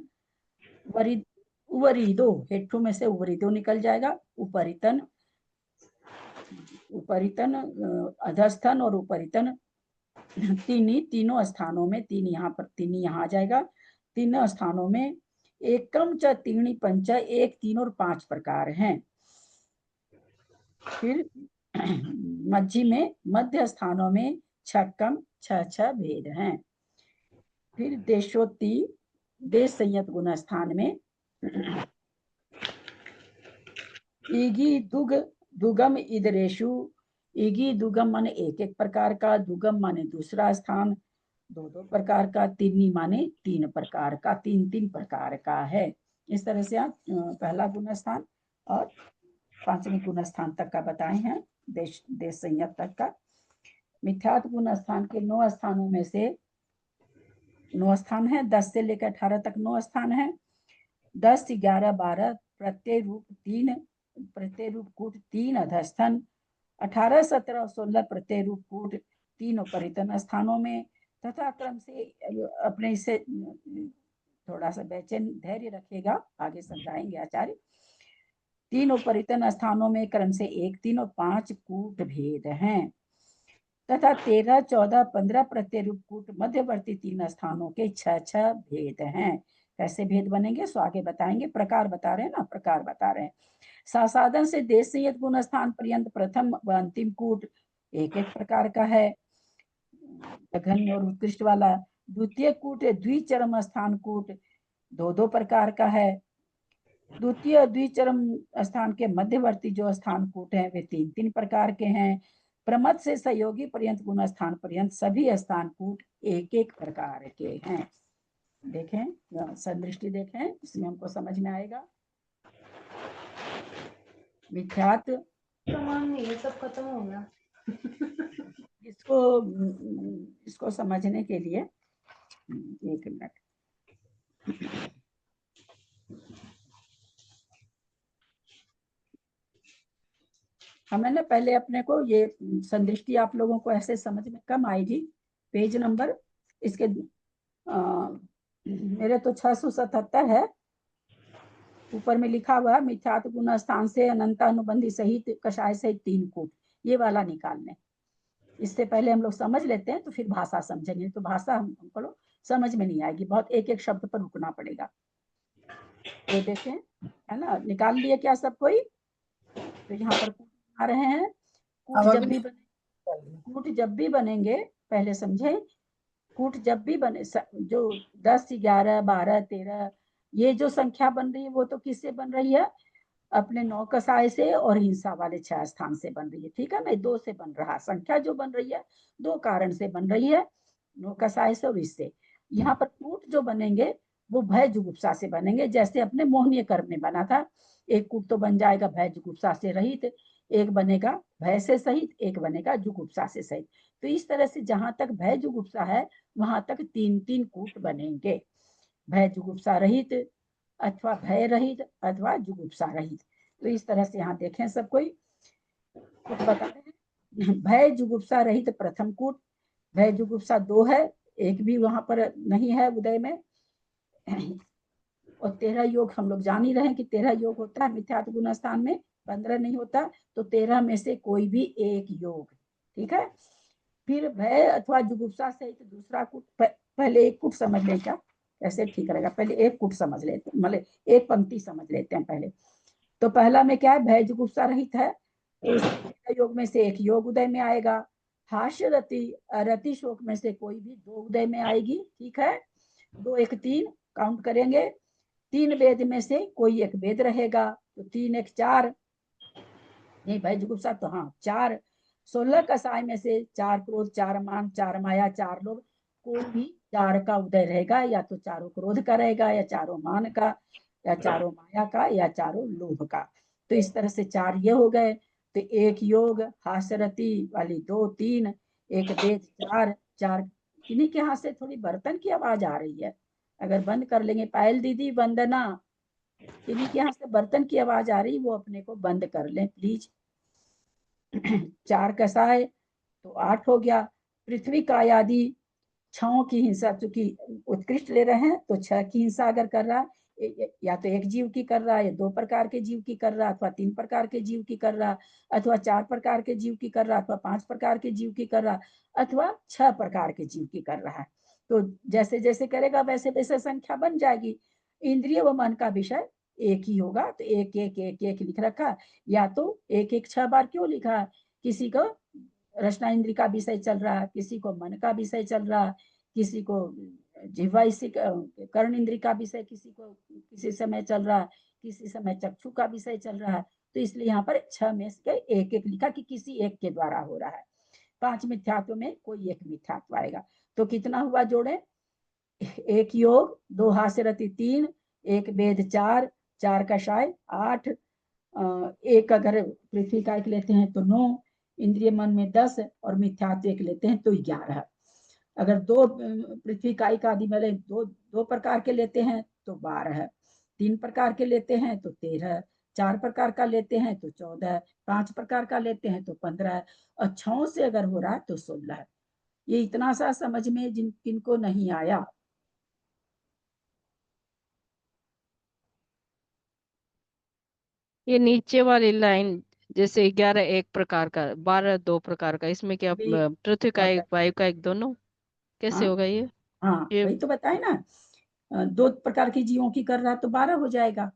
उपरिदो हेठु में से उपरिदो निकल जाएगा, उपरितन अधस्तन और उपरितन तीनों स्थानों में, तीन यहाँ आ जाएगा, तीनों स्थानों में एकम च तीनी पंच 1 3 और 5 प्रकार हैं। फिर मध्य स्थानों में छक्कम 6 भेद हैं। फिर देशोत्ती देश संयत गुण स्थान में ईगी दुग दुगम इदरेशु, ईगी दुगम माने एक प्रकार का, दुगम माने दूसरा स्थान, दो प्रकार का, तिन्नी माने 3 प्रकार का, 3 प्रकार का है। इस तरह से आप पहला गुण स्थान और 5वें गुण स्थान तक का बताए हैं, देश संयत तक का। मिथ्यात्व गुण स्थान के 9 स्थानों में से 9 स्थान है, 10 से लेकर 18 तक 9 स्थान है। 10, 11, 12 प्रत्यय रूप 3, प्रत्यय रूप कूट 3 अधस्थन, 18, 17 और 16 प्रत्यय रूप कूट 3 उपरितन स्थानों में, तथा क्रम से अपने से थोड़ा सा बेचैन धैर्य रखेगा, आगे समझाएंगे आचार्य। 3 उपरितन स्थानों में क्रम से 1, 3 और 5 कूट भेद हैं, तथा 13, 14, 15 प्रत्यय रूप कूट मध्यवर्ती 3 स्थानों के 6 भेद हैं। कैसे भेद बनेंगे सो आगे बताएंगे, प्रकार बता रहे हैं ना, प्रकार बता रहे हैं। सासाधन से देश संयत गुण स्थान पर्यंत प्रथम व अंतिम कूट एक प्रकार का है, जघन्य और उत्कृष्ट वाला। द्वितीय कूट द्विचरम स्थान कूट 2 प्रकार का है। द्वितीय द्विचरम स्थान के मध्यवर्ती जो स्थान कूट हैं वे 3 प्रकार के हैं। प्रमथ से सहयोगी पर्यंत गुण स्थान पर्यंत सभी स्थान कूट 1 प्रकार के हैं। देखें संदृष्टि देखें, इसमें हमको समझ में आएगा। मिथ्यात प्रमाण ये सब खत्म हो गया। इसको समझने के लिए 1 मिनट। हमें ना पहले अपने को ये संदृष्टि आप लोगों को ऐसे समझ में कम आएगी। पेज नंबर इसके मेरे तो 677 है, ऊपर में लिखा हुआ है मिथ्यात्व गुण स्थान से अनंतानुबंधी सहित कषाय सहित 3 कूट, ये वाला निकालने। इससे पहले हम लोग समझ लेते हैं तो फिर भाषा समझेंगे, तो भाषा हमको समझ में नहीं आएगी, बहुत एक शब्द पर रुकना पड़ेगा। तो देखें है ना, निकाल लिए क्या सब कोई? तो यहाँ पर आ रहे हैं कूट जब भी बनेंगे, पहले समझे, कूट जब भी बने जो 10, 11, 12, 13 ये जो संख्या बन रही है वो तो किससे बन रही है? अपने 9 कसाय से और हिंसा वाले 6 स्थान से बन रही है, ठीक है ना। 2 से बन रहा संख्या जो बन रही है 2 कारण से बन रही है, 9 कसाय से और इससे। यहाँ पर कूट जो बनेंगे वो भय जुगुप्सा से बनेंगे, जैसे अपने मोहनीय कर्म में बना था। एक कूट तो बन जाएगा भय जुगुप्सा से रहित, एक बनेगा भय से सहित, एक बनेगा जुगुप्सा से सहित। तो इस तरह से जहां तक भय जुगुप्सा है वहां तक 3 कूट बनेंगे, भय जुगुप्सा रहित अथवा भय रहित अथवा जुगुप्सा रहित। तो इस तरह से यहाँ देखें सब कोई कुछ बता रहे हैं। भय जुगुप्सा रहित प्रथम कूट, भय जुगुप्सा 2 है, एक भी वहां पर नहीं है उदय में। और 13 योग हम लोग जान ही रहे हैं कि 13 योग होता है मिथ्यात्व गुण स्थान में, 15 नहीं होता, तो 13 में से कोई भी एक योग, ठीक है। फिर भय अथवा जुगुप्सा सहित दूसरा कूट, पहले एक कूट समझ लें क्या, ऐसे ठीक रहेगा। पहले एक कूट समझ लेते हैं, मतलब एक पंक्ति समझ लेते हैं पहले। तो पहला में क्या है, भय जुगुप्सा रहित है, तो उस योग में से एक योग उदय में आएगा। हास्य रति रति शोक में से कोई भी 2 उदय में आएगी, ठीक है। 2, 1, 3 काउंट करेंगे। 3 वेद में से कोई एक वेद रहेगा, तो 3, 1, 4 नहीं भय जुगुप्सा तो हाँ 4। 16 कसाय में से 4 क्रोध, 4 मान, 4 माया, 4 लोभ, कोई भी 4 का उदय रहेगा, या तो चारों क्रोध का रहेगा, या चारों मान का, या चारों माया का, या चारों लोभ का। तो इस तरह से 4 ये हो गए। तो एक योग हास्यरति वाली 2, 3, एक वेद 4। इन्हीं के हाथ से थोड़ी बर्तन की आवाज आ रही है, अगर बंद कर लेंगे। पायल दीदी वंदना, इन्हीं के यहाँ से बर्तन की आवाज आ रही, वो अपने को बंद कर लें प्लीज। 4 कसाय तो 8 हो गया। पृथ्वी काय आदि 6 की हिंसा, चूंकि उत्कृष्ट ले रहे हैं तो 6 की हिंसा अगर कर रहा है, या तो एक जीव की कर रहा है, या 2 प्रकार के जीव की कर रहा, अथवा 3 प्रकार के जीव की कर रहा, अथवा 4 प्रकार के जीव की कर रहा, अथवा 5 प्रकार के जीव की कर रहा, अथवा 6 प्रकार के जीव की कर रहा है। तो जैसे जैसे करेगा वैसे वैसे संख्या बन जाएगी। इंद्रिय व मन का विषय एक ही होगा, तो 1, 1, 1, 1 लिख रखा, या तो 1, 1 6 बार क्यों लिखा, किसी को रचना इंद्र का विषय चल रहा है, किसी को मन का विषय चल रहा है, किसी को जिह्वा कर्ण इंद्र का विषय किसी को किसी समय चल रहा है, किसी समय चक्षु का विषय चल रहा है। तो इसलिए यहाँ पर 6 में से एक एक लिखा कि किसी एक के द्वारा हो रहा है। 5 मिथ्यात्व में कोई एक मिथ्यात्व आएगा। तो कितना हुआ जोड़े? 1 योग, 2 हास्यरति 3, 1 वेद 4, 4 कषाय 8, 1 अगर पृथ्वी का एक लेते हैं तो 9, इंद्रिय मन में 10 और मिथ्यात्व एक लेते हैं तो 11। अगर 2 पृथ्वी कायिक का आदि वाले 2 प्रकार के लेते हैं तो 12, 3 प्रकार के लेते हैं तो 13, 4 प्रकार का लेते हैं तो 14, 5 प्रकार का लेते हैं तो 15 और 6 से अगर हो रहा है तो 16। ये इतना सा समझ में जिनको नहीं आया। ये नीचे वाली लाइन जैसे 11 एक प्रकार का, 12 2 प्रकार का, इसमें क्या पृथ्वी का एक वायु का एक दोनों कैसे होगा ये? हाँ वही तो बताए ना, 2 प्रकार के जीवों की कर रहा तो 12 हो जाएगा,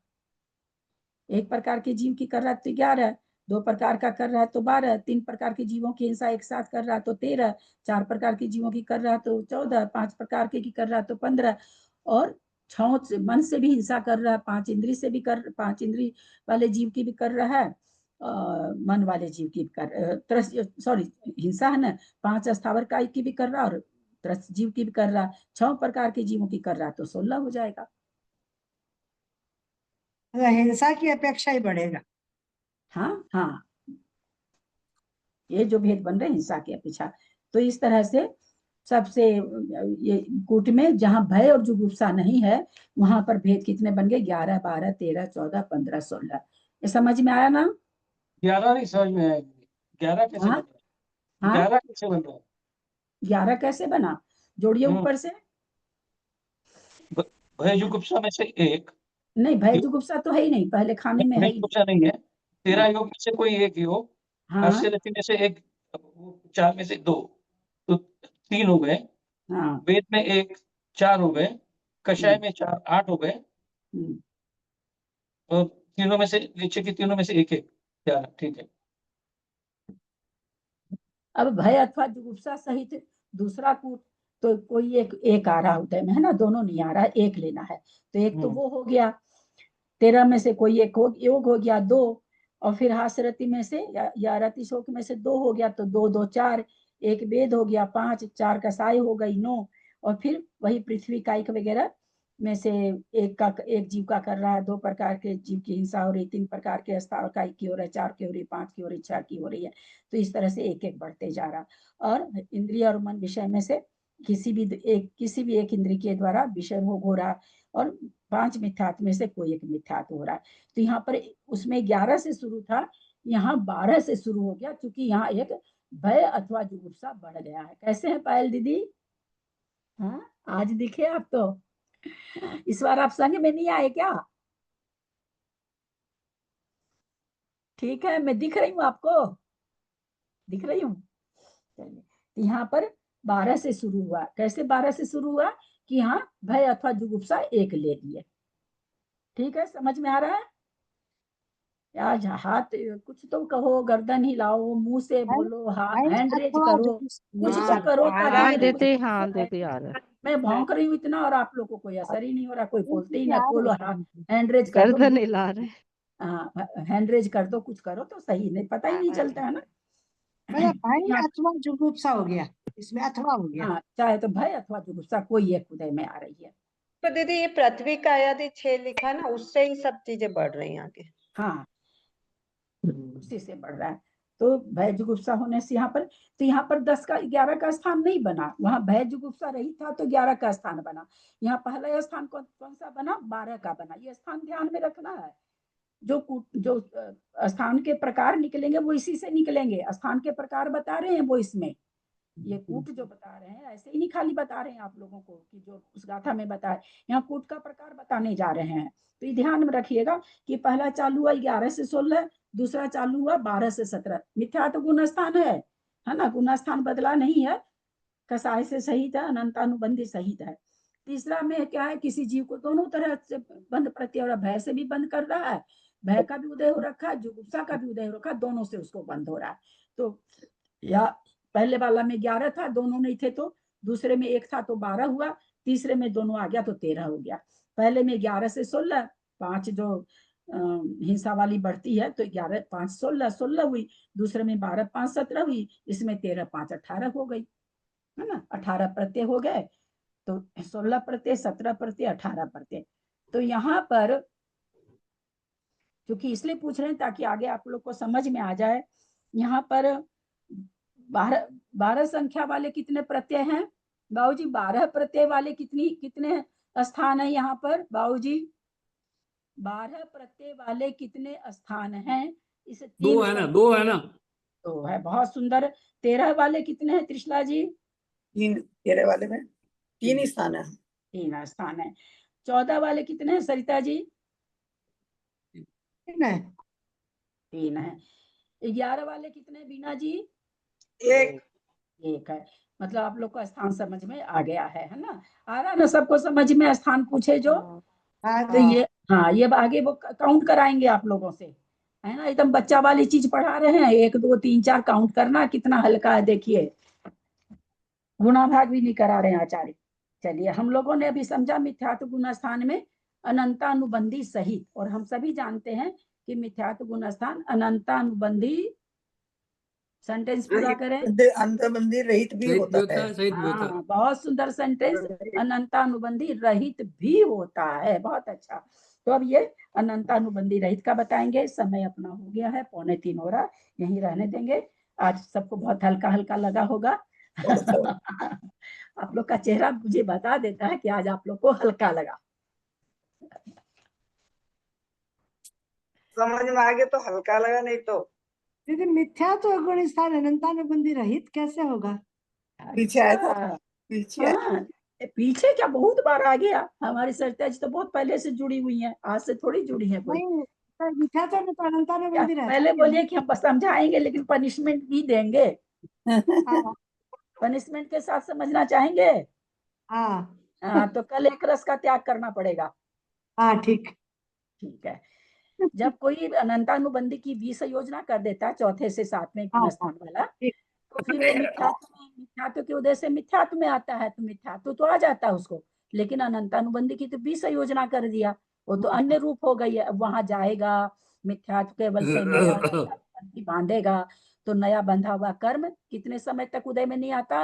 1 प्रकार के जीव की कर रहा तो 11, 2 प्रकार का कर रहा है तो 12, 3 प्रकार के जीवों की हिंसा एक साथ कर रहा तो 13, 4 प्रकार के जीवों की कर रहा तो 14, 5 प्रकार के की कर रहा तो 15 और 6 मन से भी हिंसा कर रहा है, 5 इंद्री से भी कर, 5 इंद्री वाले जीव की भी कर रहा है, मन वाले जीव की कर, सॉरी हिंसा है ना, 5 स्थावर कायिक की भी कर रहा और त्रस्त जीव की भी कर रहा, 6 प्रकार के जीवों की कर रहा तो 16 हो जाएगा। हिंसा की अपेक्षा ही बढ़ेगा। हाँ हाँ, ये जो भेद बन रहे हिंसा की अपेक्षा। तो इस तरह से सबसे ये कूट में जहां भय और जुगुप्सा नहीं है वहां पर भेद कितने बन गए? 11, 12, 13, 14, 15, 16। ये समझ में आया ना? 11 नहीं समझ में आया। 11 कैसे बन रहा है? 11 कैसे बन रहा है? 11 कैसे बना? जोड़िए ऊपर से। भय जुगुप्सा में से एक नहीं, भय जुगुप्सा तो है ही नहीं, पहले खाने में है ही नहीं है। 13 योग में से कोई एक योग, हास्यरति में से एक, 4 में से 2 तो 3 हो गए, वेद में 1 4 हो गए, कषाय में 4 8 हो गए और तीनों में से नीचे की तीनों में से एक एक 11। ठीक है। अब भय अथवा जुगुप्सा सहित दूसरा कूट तो कोई एक आ रहा उदय में, है ना, दोनों नहीं आ रहा है, एक लेना है तो एक तो वो हो गया। 13 में से कोई एक योग हो गया 2 और फिर हास्यरति में से या रति शोक में से 2 हो गया तो 2 2 4, एक वेद हो गया 5, 4 कसाई हो गई 9 और फिर वही पृथ्वी कायिक वगैरह में से एक जीव का कर रहा है, 2 प्रकार के जीव की हिंसा हो रही, 3 प्रकार के स्थावर कायिक की हो रही, 4 की हो रही, 5 की हो रही, 6 की हो रही है। तो इस तरह से एक एक बढ़ते जा रहा। और इंद्रिय और मन विषय में से किसी भी एक इंद्रिय के द्वारा विषय भोग हो रहा और 5 मिथ्यात्व में से कोई एक मिथ्यात्व हो रहा है। तो यहाँ पर उसमें 11 से शुरू था, यहाँ 12 से शुरू हो गया क्योंकि यहाँ एक भय अथवा जुगुप्सा बढ़ गया है। कैसे है पायल दीदी? हाँ, आज दिखे आप तो। इस बार आप संग में नहीं आए क्या? ठीक है, मैं दिख रही हूँ आपको, दिख रही हूँ। चलिए, यहाँ पर 12 से शुरू हुआ। कैसे 12 से शुरू हुआ? कि यहाँ भय अथवा जुगुप्सा एक ले लिए। ठीक है, समझ में आ रहा है? आज हाथ कुछ तो कहो, गर्दन हिलाओ, मुंह से बोलो, हैंड रेज करो, कुछ तो करो ताकि देते हाँ देते यार। मैं भौंक रही हूँ इतना और आप लोग को कोई असर ही नहीं हो रहा, कोई बोलते ही ना। बोलो हैंड रेज कर दो, गर्दन हिला रहे। हाँ हैंड रेज कर दो, कुछ करो तो सही, नहीं पता ही नहीं चलता है ना। भय अथवा जुगुप्सा हो गया, इसमें अथवा हो गया। हाँ, चाहे तो भय अथवा जुगुप्सा कोई एक उदय में आ रही है। तो दीदी ये पृथ्वी का यदि 6 लिखा ना, उससे ही सब चीजें बढ़ रही हैं आगे। हाँ, उसी से बढ़ रहा है। तो भय जुगुप्सा होने से यहाँ पर, तो यहाँ पर 10 का 11 का स्थान नहीं बना, वहां भय जुगुप्सा रही था तो 11 का स्थान बना। यहाँ पहला स्थान कौन सा बना? 12 का बना। ये स्थान ध्यान में रखना है। जो स्थान के प्रकार निकलेंगे वो इसी से निकलेंगे। स्थान के प्रकार बता रहे हैं वो इसमें, ये कूट जो बता रहे हैं ऐसे ही नहीं खाली बता रहे हैं आप लोगों को कि जो उस गाथा में बताए, यहाँ कूट का प्रकार बताने जा रहे हैं। तो ये ध्यान में रखिएगा कि पहला चालू हुआ 11 से 16, दूसरा चालू हुआ 12 से 17। मिथ्या तो गुण स्थान है ना, गुण स्थान बदला नहीं है, कसाय से सहित है, अनंतानुबंधी सहित है। तीसरा में क्या है? किसी जीव को दोनों तरह से बंध प्रत्यय और भय से भी बंद कर रहा है, भय का भी उदय हो रखा है, जुगुप्सा का भी उदय हो रखा है, दोनों से उसको बंद हो रहा है। तो या पहले वाला में 11 था, दोनों नहीं थे, तो दूसरे में 1 था तो 12 हुआ, तीसरे में दोनों आ गया तो 13 हो गया। पहले में 11 से 16, 5 जो हिंसा वाली बढ़ती है तो 11 5 16 16 हुई, दूसरे में 12 5 17 हुई, इसमें 13 5 18 हो गई, है ना। 18 प्रत्यय हो गए, तो 16 प्रत्यय, 17 प्रत्यय, 18 प्रत्यय। तो यहाँ पर क्योंकि इसलिए पूछ रहे हैं ताकि आगे आप लोग को समझ में आ जाए। यहाँ पर 12 संख्या वाले कितने प्रत्यय हैं बाबूजी? 12 प्रत्यय वाले कितने स्थान है यहाँ पर बाबूजी? 12 प्रत्यय वाले कितने स्थान हैं? इस 2 है ना, 2 है ना। तो है, बहुत सुंदर। 13 वाले कितने हैं त्रिशला जी? 3, 13 वाले में 3 ही स्थान है। 3 स्थान है। 14 वाले कितने हैं सरिता जी? 3 है। 3 है। 11 वाले कितने बीना जी? 1 1 है। मतलब आप लोग को स्थान समझ में आ गया है ना? आ रहा ना सबको समझ में? स्थान पूछे जो तो ये, हाँ, ये आगे वो काउंट कराएंगे आप लोगों से, है ना। एकदम बच्चा वाली चीज पढ़ा रहे हैं, 1 2 3 4 काउंट करना, कितना हल्का है देखिए। गुणा भाग भी नहीं करा रहे हैं आचार्य। चलिए, हम लोगों ने अभी समझा मिथ्यात्व गुण स्थान में अनंतानुबंधी सहित, और हम सभी जानते हैं कि मिथ्यात्व गुण स्थान अनंतानुबंधी, सेंटेंस पूरा करें। अंतर्बंधी रहित भी होता है। सहित भी होता है। हाँ, बहुत सुंदर सेंटेंस, अनंतानुबंधी रहित भी होता है, बहुत अच्छा। तो अब ये अनंतानुबंधी रहित का बताएंगे। समय अपना हो गया है, 2:45 हो रहा, यहीं रहने देंगे। आज सबको बहुत हल्का हल्का लगा होगा। आप लोग का चेहरा मुझे बता देता है कि आज आप लोग को हल्का लगा। समझ में आ गया तो हल्का लगा, नहीं तो दीदी मिथ्या तो गुण स्थान अनंतानुबंधी रहित कैसे होगा? पीछे आया था, अच्छा, पीछे आया। हाँ, पीछे क्या बहुत बार आ गया। हमारी सरिता जी तो बहुत पहले से जुड़ी हुई हैं, आज से थोड़ी जुड़ी हैं कोई। नहीं, तो मिथ्या तो क्या अनंतानुबंधी रहता पहले ही है। बोलिए कि हम समझाएंगे लेकिन पनिशमेंट भी देंगे। हाँ पनिशमेंट के साथ समझना चाहेंगे? हाँ हाँ, तो कल एक रस का त्याग करना पड़ेगा। हाँ, ठीक। ठीक है। जब कोई अनंतानुबंधी की विसंयोजना कर देता है, चौथे से 7वें हाँ स्थान वाला, ठीक। तो फिर वो मिथ्यात्व के उदय से मिथ्यात्व में आता है, तो मिथ्यात्व तो आ जाता है उसको। लेकिन अनंतानुबंधी की तो विसंयोजना कर दिया, वो तो अन्य रूप हो गई है। अब वहां जाएगा, मिथ्यात्व के बल से नया बंधी बांधेगा, तो नया बंधा हुआ कर्म कितने समय तक उदय में नहीं आता?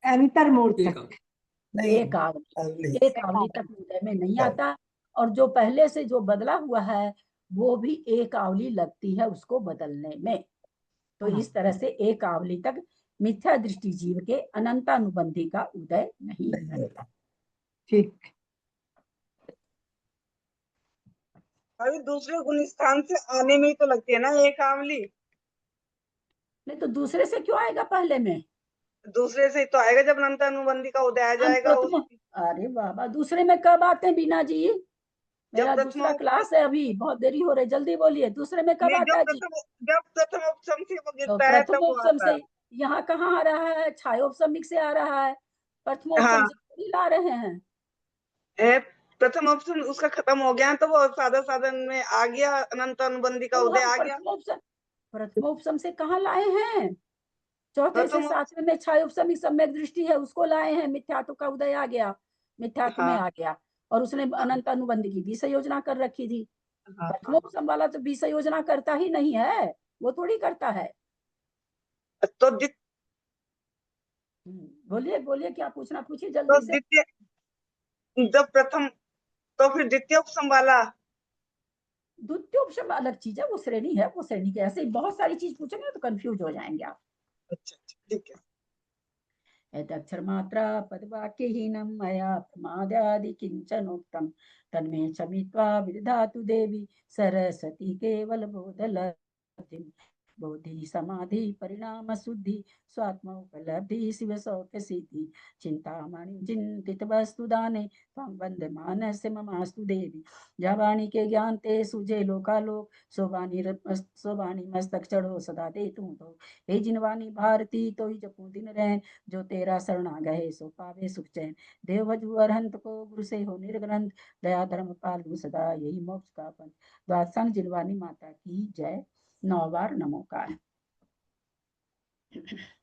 अंतर मूर्त एक तक। एक आवली तक उदय में नहीं आता। और जो पहले से जो बदला हुआ है वो भी एक आवली लगती है उसको बदलने में। तो इस तरह से एक आवली तक मिथ्या दृष्टि जीव के अनंतानुबंधी का उदय नहीं होता। ठीक। अभी दूसरे गुण स्थान से आने में ही तो लगती है ना एक आंवली। नहीं तो दूसरे से क्यों आएगा? पहले में दूसरे से ही तो आएगा जब अनंतानुबंधी का उदय आ जाएगा। अरे बाबा, दूसरे में कब आते हैं बीना जी? मेरा दूसरा क्लास है, अभी बहुत देरी हो रही, जल्दी बोलिए। दूसरे में कब आता है जी? जब प्रथम उपसम से वो तो गिरता है तब वो प्रथमोपसम आता से यहाँ कहाँ आ रहा है? छायोपसमिक से आ रहा है, प्रथमोपसम हाँ से थोड़ी ला रहे हैं। है। प्रथम ऑप्शन उसका खत्म हो गया तो वो सादा साधन में आ गया, अनंत अनुबंधी का तो उदय हम आ गया। प्रथमोपसम से कहाँ लाए हैं? चौथे से प्रथम 7वें में छायोपसमिक सम्यक दृष्टि है, उसको लाए हैं। मिथ्यात्व का उदय आ गया, मिथ्यात्व में हाँ आ गया, और उसने अनंत अनुबंधी की विसंयोजना कर रखी थी। हाँ प्रथमोपसम वाला तो विसंयोजना करता ही नहीं है, वो थोड़ी करता है। तो बोलिए बोलिए, क्या पूछना पूछिए तो जल्दी से। द्वितीय जब प्रथम तो फिर द्वितीय उपसम वाला। द्वितीयोपसम अलग चीज है, वो श्रेणी है, वो श्रेणी के ऐसे बहुत सारी चीज पूछेंगे तो कंफ्यूज हो जाएंगे आप। अच्छा ठीक है। यदक्षरमात्रा पदवाक्यहीनं मया प्रमादादि किंचनोक्तम तन्मे क्षमित्वा विदधातु देवी सरस्वती केवल बोधलब्धिं। बोधि समाधि परिणाम शुद्धि स्वात्मोपलब्धि शिव सौख्य सिद्धि चिंतामणि चिंतित वस्तु दाने त्वं वंदमानस्य ममास्तु देवी। जहाँ वाणी के ज्ञान ते सुझे लोकालोक, सोबानी मस्तक चढ़ो सदा दे तू तो। हे जिनवानी भारती तो ही जपू दिन रैन, जो तेरा शरणा गए सो पावे सुख चैन। देव भजु अरहंत को गुरु से हो निर्ग्रंथ, दया धर्म पालू सदा यही मोक्ष का पंथ। द्वादशांग जिनवानी माता की जय। 9 बार नमोकार। है।